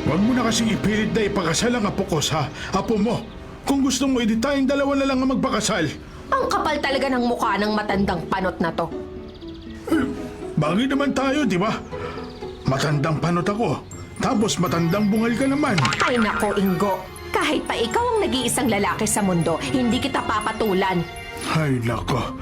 Huwag mo na kasing ipilit na ipakasal ang apo ko sa apo mo. Kung gusto mo, edi tayong dalawa na lang ang magpakasal. Ang kapal talaga ng mukha ng matandang panot na to. Bagay naman tayo, di ba? Matandang panot ako. Tapos matandang bungal ka naman. Ay nako, Ingo. Kahit pa ikaw ang nag-iisang lalaki sa mundo, hindi kita papatulan. Ay nako.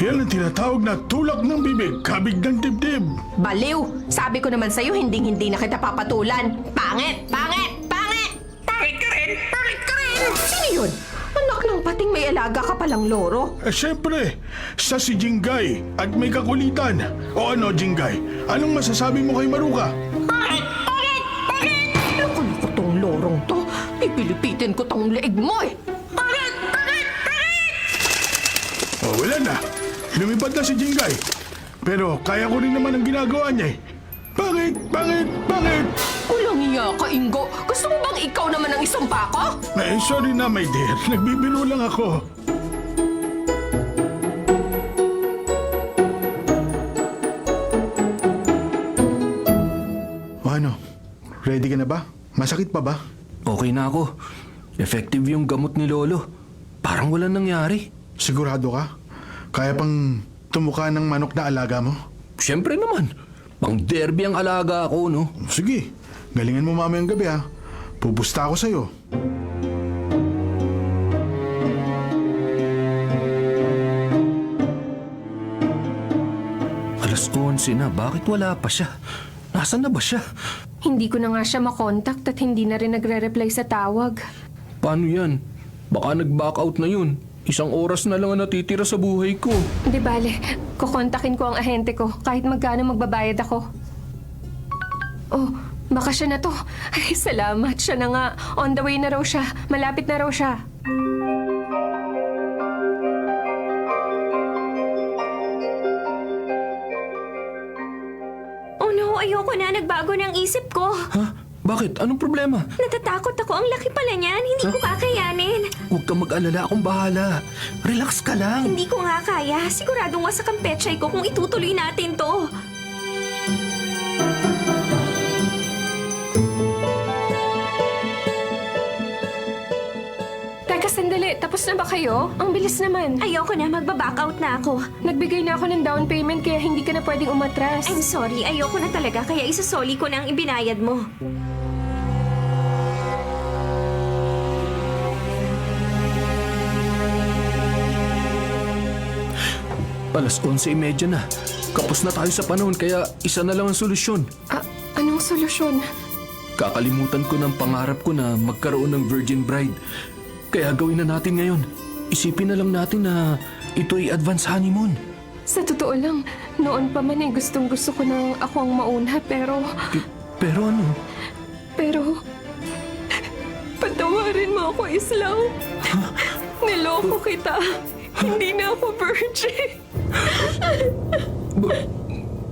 Yan ang tinatawag na tulak ng bibig, kabig ng dibdib. Baliw! Sabi ko naman sa'yo, hindi na kita papatulan. Pangit! Pangit! Pangit! Pangit ka rin! Pangit ka rin! Sino yun? Anak ng pating may alaga ka palang loro. Siyempre, sa si Jingay at may kakulitan. O ano, Jingay? Anong masasabi mo kay Maruka? Pangit! Pangit! Pangit! Naku tong lorong to. Pipilipitin ko tong leeg mo eh. Pangit! Pangit! Pangit! O wala na. Lumipad na si Jingay. Pero kaya ko rin naman ang ginagawa niya eh. Pangit! Pangit! Pangit! Walang iya ka, Ingo. Gusto mo bang ikaw naman ang isumpa ko? Sorry na, my dear. Nagbibiro lang ako. O ano? Ready ka na ba? Masakit pa ba? Okay na ako. Effective yung gamot ni Lolo. Parang walang nangyari. Sigurado ka? Kaya pang tumuka ng manok na alaga mo? Siyempre naman. Pang derby ang alaga ako, no? Sige, galingan mo mamayang gabi ha. Pupusta ako sa'yo. Alas 11 na, bakit wala pa siya? Nasaan na ba siya? Hindi ko na nga siya makontakt at hindi na rin nagre-reply sa tawag. Paano yan? Baka nag-back out na yun. 1 oras na lang ang natitira sa buhay ko. Di bale, kukontakin ko ang ahente ko kahit magkano magbabayad ako. Oh, baka siya na to. Ay, salamat. Siya na nga. On the way na raw siya. Malapit na raw siya. Oh no, ayoko na. Nagbago na ang isip ko. Ha? Bakit? Anong problema? Natatakot ako. Ang laki pala niyan. Hindi ko kakayanin. Huwag kang mag-alala, akong bahala. Relax ka lang. Hindi ko nga kaya. Siguradong wasak ang pechay ko kung itutuloy natin to. Teka, sandali. Tapos na ba kayo? Ang bilis naman. Ayoko na. Magbaback out na ako. Nagbigay na ako ng down payment kaya hindi ka na pwedeng umatras. I'm sorry. Ayoko na talaga. Kaya isasoli ko na ang ibinayad mo. Alas 11:30 na. Kapos na tayo sa panahon kaya isa na lang ang solusyon. Anong solusyon? Kakalimutan ko ng pangarap ko na magkaroon ng virgin bride. Kaya gawin na natin ngayon. Isipin na lang natin na ito ay advance honeymoon. Sa totoo lang, noon pa man eh gustong gusto ko nang ako ang mauna pero... Pero ano? Pero... Patawarin Patawarin mo ako, Islaw. Niloko kita. Hindi na ako virgin.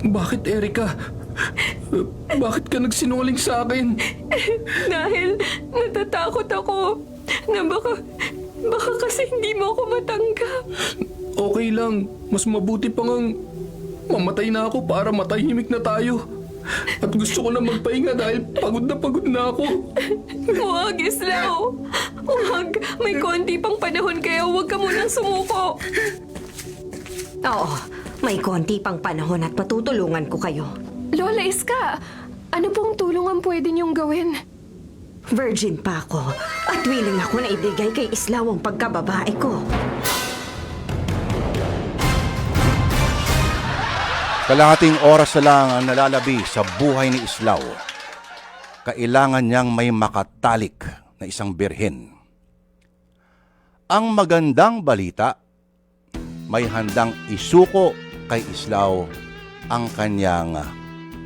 Bakit, Erika? Bakit ka nagsinungaling sa akin? Dahil natatakot ako na baka kasi hindi mo ako matanggap. Okay lang. Mas mabuti pa ngang mamatay na ako para matahimik na tayo. At gusto ko na magpahinga dahil pagod na ako. Huwag, Islaw. Huwag. May konti pang panahon kaya huwag ka munang sumuko. Oo, may konti pang panahon at patutulungan ko kayo. Lola Iska, ano pong tulong ang pwede niyong gawin? Virgin pa ako at willing ako na ibigay kay Islaw ang pagkababae ko. Kalahating oras na lang ang nalalabi sa buhay ni Islaw. Kailangan niyang may makatalik na isang birhen. Ang magandang balita, may handang isuko kay Islaw ang kanyang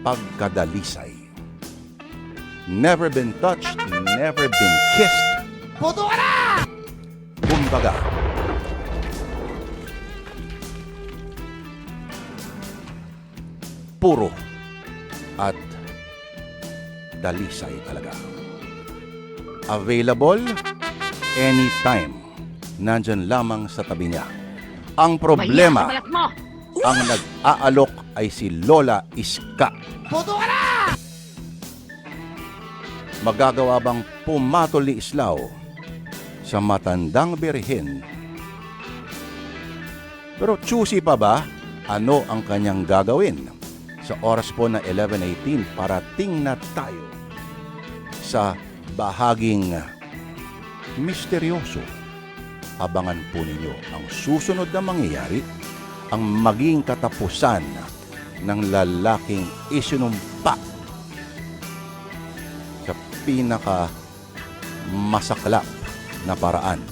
pagkadalisay. Never been touched, never been kissed. Puto ka na! Kumbaga, puro at dalisay talaga. Available anytime. Nandyan lamang sa tabi niya. Ang problema, ang nag-aalok ay si Lola Iska. Puto ka na! Magagawa bang pumatol ni Islaw sa matandang birhen? Pero choosy pa ba? Ano ang kanyang gagawin? Sa oras po na 11:18, parating na tayo sa bahaging misteryoso. Abangan po ninyo ang susunod na mangyayari, ang maging katapusan ng lalaking isinumpa sa pinaka masaklap na paraan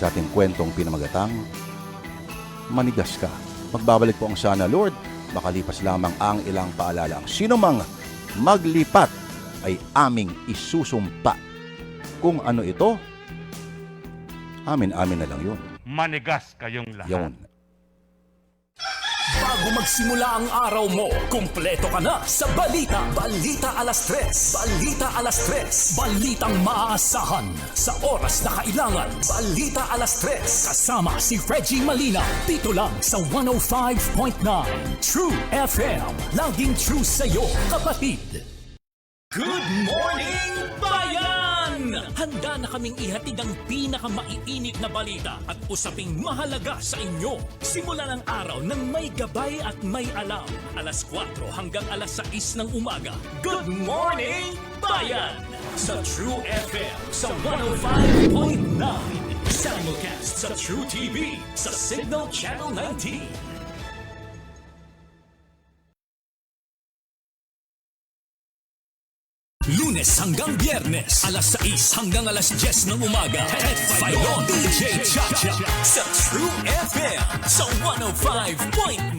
sa ating kwentong pinamagatang Manigas Ka. Magbabalik po ang Sana Lord, makalipas lamang ang ilang paalala. Ang sino mang maglipat ay aming isusumpa. Kung ano ito, amin-amin na lang yun. Manigas kayong lahat. Yun. Bago magsimula ang araw mo, kumpleto ka na sa Balita. Balita Alas 3. Balita Alas 3. Balitang maaasahan sa oras na kailangan. Balita Alas 3. Kasama si Reggie Malina. Dito lang sa 105.9 True FM. Laging true sa'yo, kapatid. Good morning, bayan! Handa na kaming ihatid ang pinakamaiinit na balita at usaping mahalaga sa inyo. Simula ng araw ng may gabay at may alam. Alas 4 hanggang alas 6 ng umaga. Good morning, bayan! Sa True FM sa 105.9. Simulcast sa True TV sa Signal Channel 19. Lunes hanggang Biyernes, alas 6 hanggang alas 10 ng umaga. Ted Filon, DJ Chacha sa True FM sa 105.9.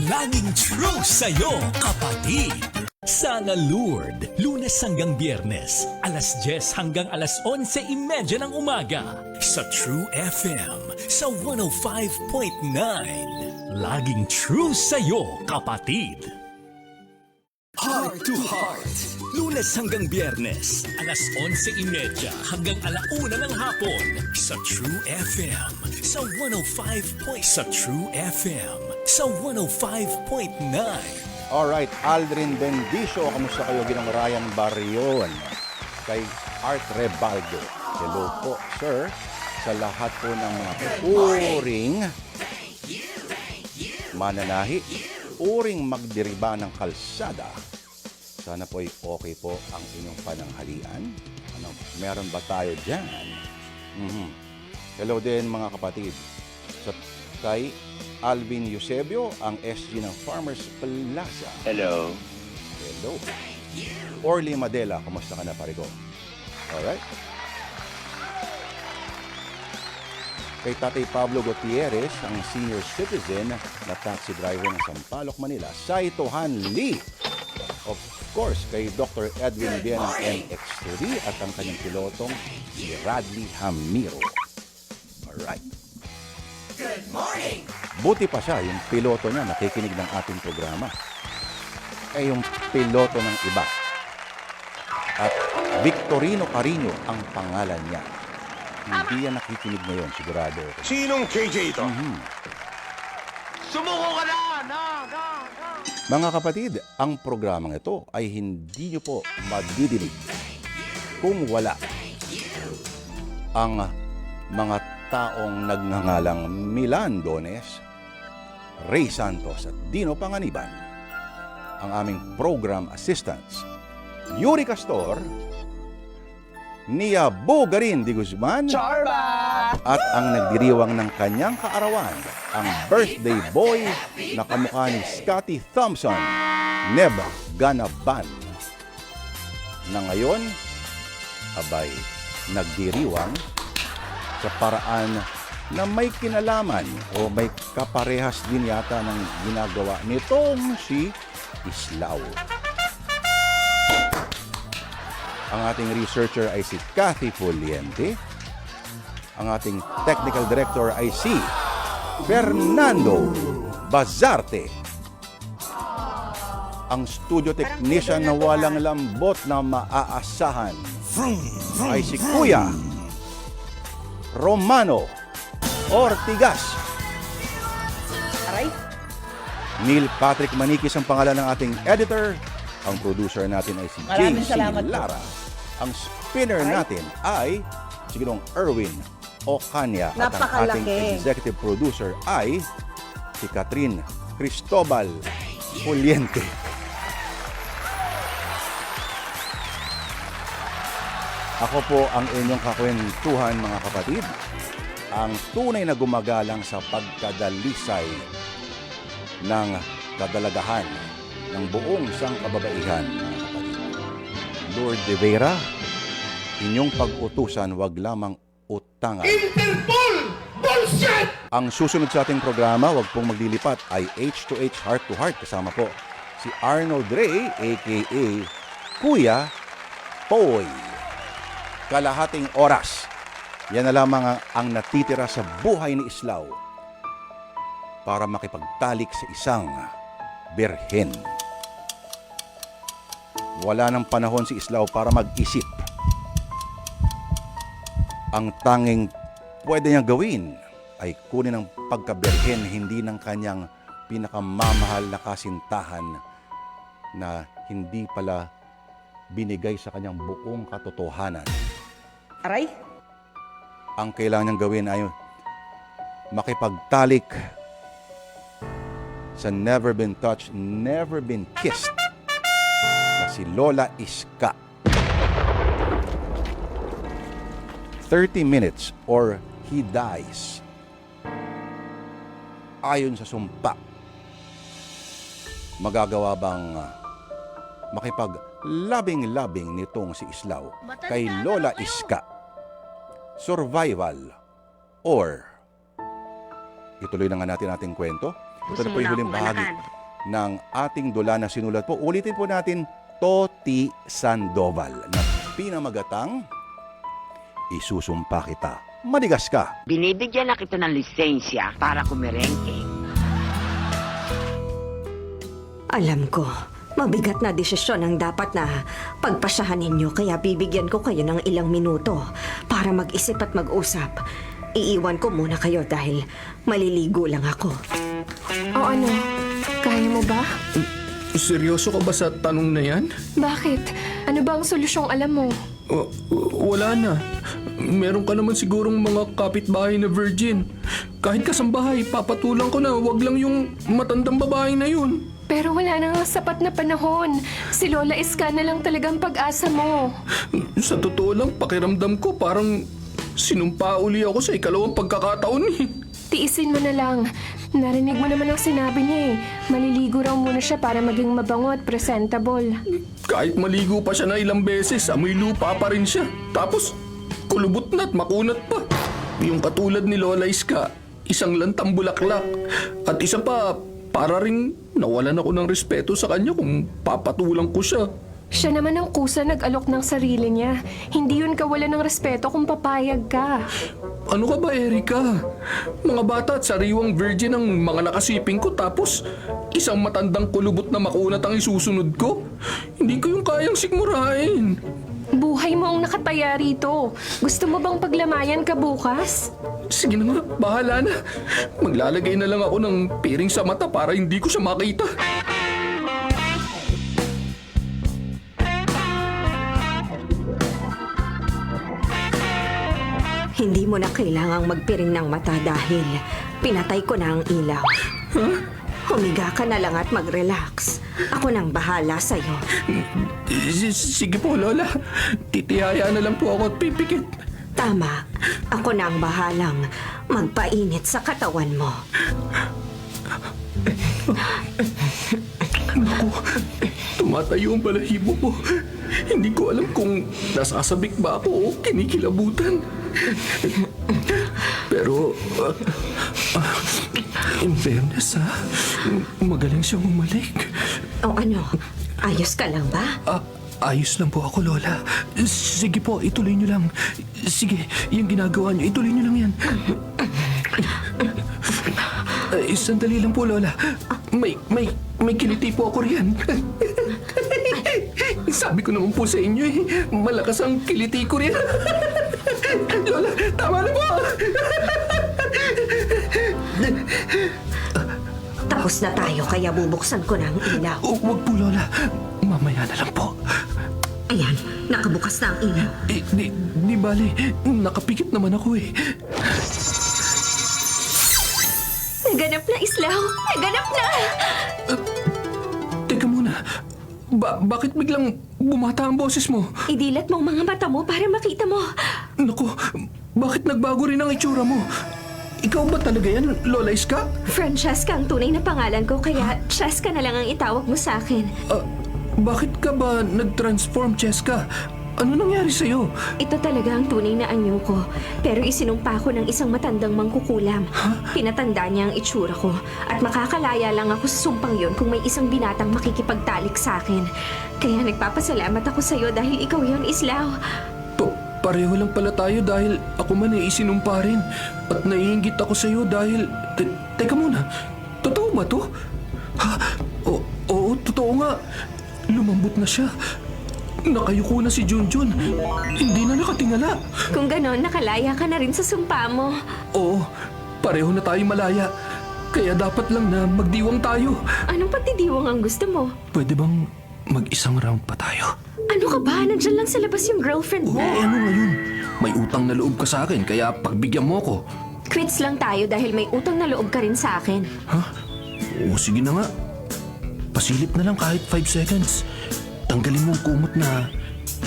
Laging true sa'yo, kapatid. Sana Lord, Lunes hanggang Biyernes, alas 10 hanggang alas 11:30 ng umaga. Sa True FM sa 105.9. Laging true sa'yo, kapatid. Heart to Heart. Lunes hanggang Biyernes, alas 11:30 hanggang alauna ng hapon sa True FM sa 105. Sa True FM sa 105.9. Alright, Aldrin Bendicio, kamusta kayo? Ginang Ryan Barrion, kay Art Rebaldo. Hello po, sir, sa lahat po ng mga uring mananahi, uring magdiriba ng kalsada. Sana po ay okay po ang inyong pananghalian. Ano, meron ba tayo dyan? Hello din mga kapatid. Kay Alvin Eusebio, ang SG ng Farmers Plaza. Hello. Hello. Orly Madela, kumusta ka na parigo? Alright. Kay Tatay Pablo Gutierrez, ang senior citizen na taxi driver ng Sampaloc, Manila. Saitohan Lee. of course, kay Dr. Edwin Bien ng NX3 at ang kanyang pilotong si Radley Hamiro. Alright. Good morning! Buti pa siya, yung piloto niya nakikinig ng ating programa. Eh, yung piloto ng iba. At Victorino Carino ang pangalan niya. Hindi yan nakikinig ngayon, sigurado. Sinong KJ ito? Sumuko ka na! Mga kapatid, ang programang ito ay hindi nyo po madidinig kung wala ang mga taong nagngangalang Milan Dones, Ray Santos at Dino Panganiban, ang aming program assistants, Yuri Castor, Nia Bugarin de Guzman, at ang nagdiriwang ng kanyang kaarawan, ang birthday boy na kamukha ni Scotty Thompson, Neb Ganaban, na ngayon, abay, nagdiriwang sa paraan na may kinalaman o may kaparehas din yata ng ginagawa nitong si Islao. Ang ating researcher ay si Kathy Puliente. Ang ating technical director ay si Fernando Bazarte. Ang studio technician na walang lambot na maaasahan ay si Kuya Romano Ortigas. Neil Patrick Manikis ang pangalan ng ating editor. Ang producer natin ay si Maraming JC salamat po. Lara. Ang spinner natin ay si Ginoong Erwin Ocania. At ang ating executive producer ay si Catherine Cristobal Puliente. Ako po ang inyong kakwentuhan, mga kapatid. Ang tunay na gumagalang sa pagkadalisay ng kadalagahan ng buong sangkababaihan, mga kapatid. Lord de Vera, inyong pag-utusan, wag lamang utangan. Interpol! Bullshit! Ang susunod sa ating programa, wag pong maglilipat, ay H2H Heart to Heart. Kasama po si Arnold Ray, a.k.a. Kuya Poy. Kalahating oras. Yan na lamang ang natitira sa buhay ni Islao para makipagtalik sa isang birhen. Wala nang panahon si Islao para mag-isip. Ang tanging pwede niyang gawin ay kunin ang pagkabirhen, hindi ng kanyang pinakamamahal na kasintahan na hindi pala binigay sa kanyang buong katotohanan. Aray? Ang kailangan niyang gawin ay makipagtalik sa never been touched, never been kissed na si Lola Iska. 30 minutes or he dies. Ayon sa sumpa, magagawa bang makipaglabing-labing nitong si Islao kay Lola Iska? Survival or ituloy na nga natin ating kwento. Ito na po yung huling bahagi ng ating dula na sinulat po. Ulitin po natin, Toti Sandoval, na pinamagatang isusumpa kita. Madigas ka. Binibigyan na kita ng lisensya para kumirengke. Alam ko, mabigat na desisyon ang dapat na pagpasyahan ninyo, kaya bibigyan ko kayo ng ilang minuto para mag-isip at mag-usap. Iiwan ko muna kayo dahil maliligo lang ako. O ano, kaya mo ba? Seryoso ka ba sa tanong na yan? Bakit? Ano ba ang solusyong alam mo? Wala na. Meron ka naman sigurong mga kapitbahay na virgin. Kahit kasambahay, papatulang ko na wag lang yung matandang babae na yun. Pero wala na nga sapat na panahon. Si Lola Iska na lang talagang pag-asa mo. Sa totoo lang, pakiramdam ko parang sinumpa uli ako sa ikalawang pagkakataon eh. Tiisin mo na lang. Narinig mo naman ang sinabi niya eh. Maliligo raw muna siya para maging mabango at presentable. Kahit maligo pa siya na ilang beses, amoy lupa pa rin siya. Tapos, kulubot na at makunat pa. Yung katulad ni Lola Iska, isang lantang bulaklak. At isa pa, para ring nawalan ako ng respeto sa kanya kung papatulang ko siya. Siya naman ang kusa nag-alok ng sarili niya. Hindi yun kawalan ng respeto kung papayag ka. Ano ka ba, Erika? Mga bata at sariwang virgin ang mga nakasiping ko tapos isang matandang kulubot na makunat ang isusunod ko? Hindi ko yung kayang sigmurahin. Buhay mo ang nakataya rito. Gusto mo bang paglamayan ka bukas? Sige na nga, bahala na. Maglalagay na lang ako ng piring sa mata para hindi ko siya makita. Hindi mo na kailangang magpiring ng mata dahil pinatay ko na ang ilaw. Humiga ka na lang at mag-relax. Ako nang bahala sa'yo. Sige po, Lola. Titihaya na lang po ako at pipikit. Tama. Ako na ang bahalang magpainit sa katawan mo. Naku, tumatayo ang balahibo ko. Hindi ko alam kung nasasabik ba ako o kinikilabutan. Pero, in fairness magaling siyang umalik. O ano, ayos ka lang ba? Ayos lang po ako, Lola. Sige po, ituloy niyo lang. Sige, yung ginagawa niyo, ituloy niyo lang yan. Sandali lang po, Lola. May kiliti po ako riyan. Sabi ko naman po sa inyo malakas ang kiliti ko riyan. Lola, tama na po! Tapos na tayo kaya bubuksan ko na ang ilaw. Huwag po, Lola. Mamaya na lang po. Ayan, nakabukas na ang ilaw. Di bale, nakapikit naman ako Naganap na, Islaw! Naganap na! Teka muna. Bakit biglang bumata ang boses mo? Idilat mo ang mga mata mo para makita mo. Naku, bakit nagbago rin ang itsura mo? Ikaw ba talaga yan, Lola Iska? Francesca ang tunay na pangalan ko, kaya Cheska na lang ang itawag mo sa akin. Bakit ka ba nag-transform, Cheska? Ano nangyari sa'yo? Ito talaga ang tunay na anyo ko. Pero isinumpa ko ng isang matandang mangkukulam. Pinatanda niya ang itsura ko. At makakalaya lang ako sa sumpang yon kung may isang binatang makikipagtalik sa akin. Kaya nagpapasalamat ako sa'yo dahil ikaw yon, Islaw. Pareho lang pala tayo dahil ako man ay isinumpa rin. At naiinggit ako sa'yo dahil... Teka muna, totoo ba to? Oo, totoo nga. Lumambot na siya. Nakayuko na si Junjun. Hindi na nakatingala. Kung ganon, nakalaya ka na rin sa sumpa mo. Oo, pareho na tayong malaya. Kaya dapat lang na magdiwang tayo. Anong pagdidiwang ang gusto mo? Pwede bang mag-isang round pa tayo? Ano ka ba? Nandyan lang sa labas yung girlfriend mo. Ano ngayon? May utang na loob ka sa akin, kaya pagbigyan mo ako. Quits lang tayo dahil may utang na loob ka rin sa akin. Oo, sige na nga. Pasilip na lang kahit 5 seconds. Tanggalin mo ang kumot na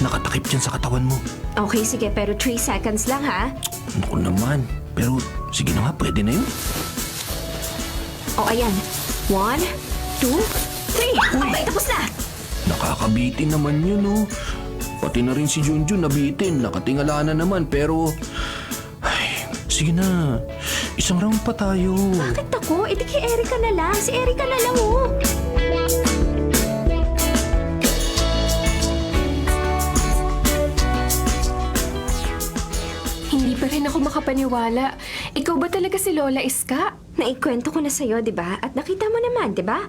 nakatakip dyan sa katawan mo. Okay, sige, pero 3 seconds lang, ha? Naku naman. Pero sige na nga, pwede na yun. O, ayan. 1, 2, 3. Okay, tapos na! Nakakabitin naman yun, oh. Pati na rin si Junjun nabitin. Nakatingala na naman, pero... Ay, sige na. Isang round pa tayo. Bakit ako? Di kay Erika na lang. Si Erika na lang, oh. Hindi pa rin ako makapaniwala. Ikaw ba talaga si Lola Iska? Naikwento ko na sa'yo, di ba? At nakita mo naman, di ba?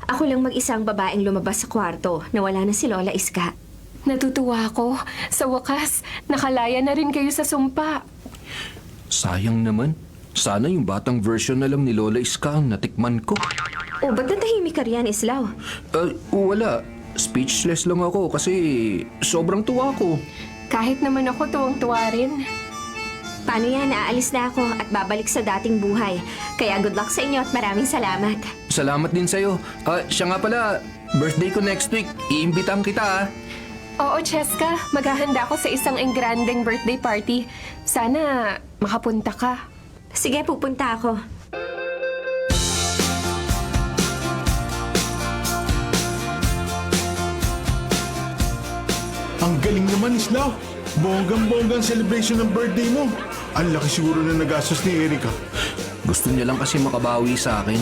Ako lang mag-isang babaeng lumabas sa kwarto na wala na si Lola Iska. Natutuwa ako. Sa wakas, nakalaya na rin kayo sa sumpa. Sayang naman. Sana yung batang version na lang ni Lola Iska ang natikman ko. O, ba't natahimik ka riyan, Islaw? Wala. Speechless lang ako kasi sobrang tuwa ko. Kahit naman ako tuwang-tuwa rin. Paano yan? Aalis na ako at babalik sa dating buhay. Kaya good luck sa inyo at maraming salamat. Salamat din sa'yo. Siya nga pala, birthday ko next week. Iimbitahan kita, ah. Oo, Cheska. Maghahanda ako sa isang engrandeng birthday party. Sana makapunta ka. Sige, pupunta ako. Ang galing naman, Islaw. Bonggang-bonggang celebration ng birthday mo. Ang laki siguro na nagastos ni Erika. Gusto niya lang kasi makabawi sa akin.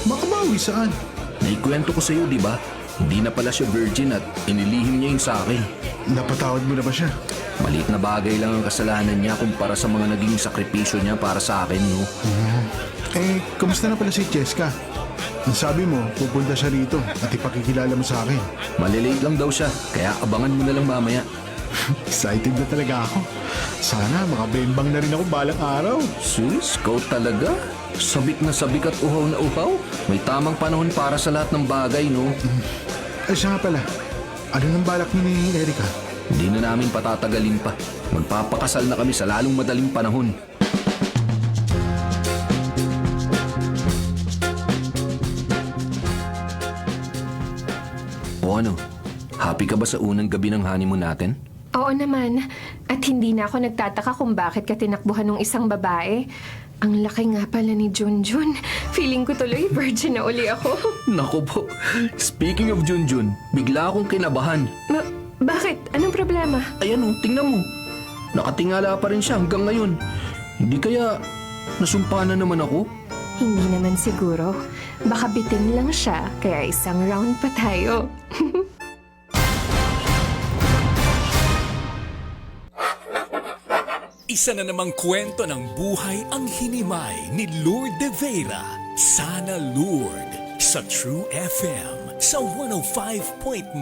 Makabawi Bumawi saan? Naikwento ko sa'yo, di ba? Hindi na pala siya virgin at inilihim niya yun sa akin. Napatawad mo na ba siya? Maliit na bagay lang ang kasalanan niya kumpara sa mga naging sakripisyo niya para sa akin, no? Kamusta na pala si Cheska? Ang sabi mo, pupunta siya rito at ipakikilala mo sa akin. Malilate lang daw siya, kaya abangan mo na lang mamaya. Excited na talaga ako. Sana makabembang na rin ako balang araw. Sus, ikaw talaga? Sabik na sabik at uhaw na uhaw? May tamang panahon para sa lahat ng bagay, no? Ay siya nga pala, ano nang balak niyo ni Erica? Hindi na namin patatagalin pa. Magpapakasal na kami sa lalong madaling panahon. O ano, happy ka ba sa unang gabi ng honeymoon natin? Oo naman. At hindi na ako nagtataka kung bakit ka tinakbuhan ng isang babae. Ang laki nga pala ni Junjun. Feeling ko tuloy virgin na uli ako. Naku po, speaking of Junjun, bigla akong kinabahan. Bakit? Anong problema? Ayan o, tingnan mo. Nakatingala pa rin siya hanggang ngayon. Hindi kaya nasumpa na naman ako? Hindi naman siguro. Baka bitin lang siya, kaya isang round pa tayo. Isa na namang kwento ng buhay ang hinimay ni Lourdes de Vera. Sana Lourdes sa True FM sa 105.9.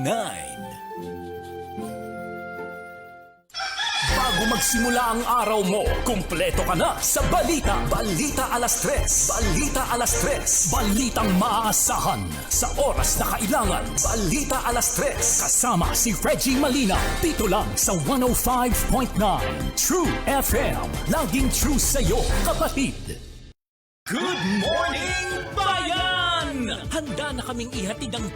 Bago magsimula ang araw mo, kumpleto ka na sa Balita. Balita Alas 3. Balita Alas 3. Balitang maaasahan sa oras na kailangan. Balita Alas 3. Kasama si Reggie Malina. Dito lang sa 105.9. True FM. Laging true sa'yo, kapatid. Good morning, bayan! Handa na kaming ihatid ang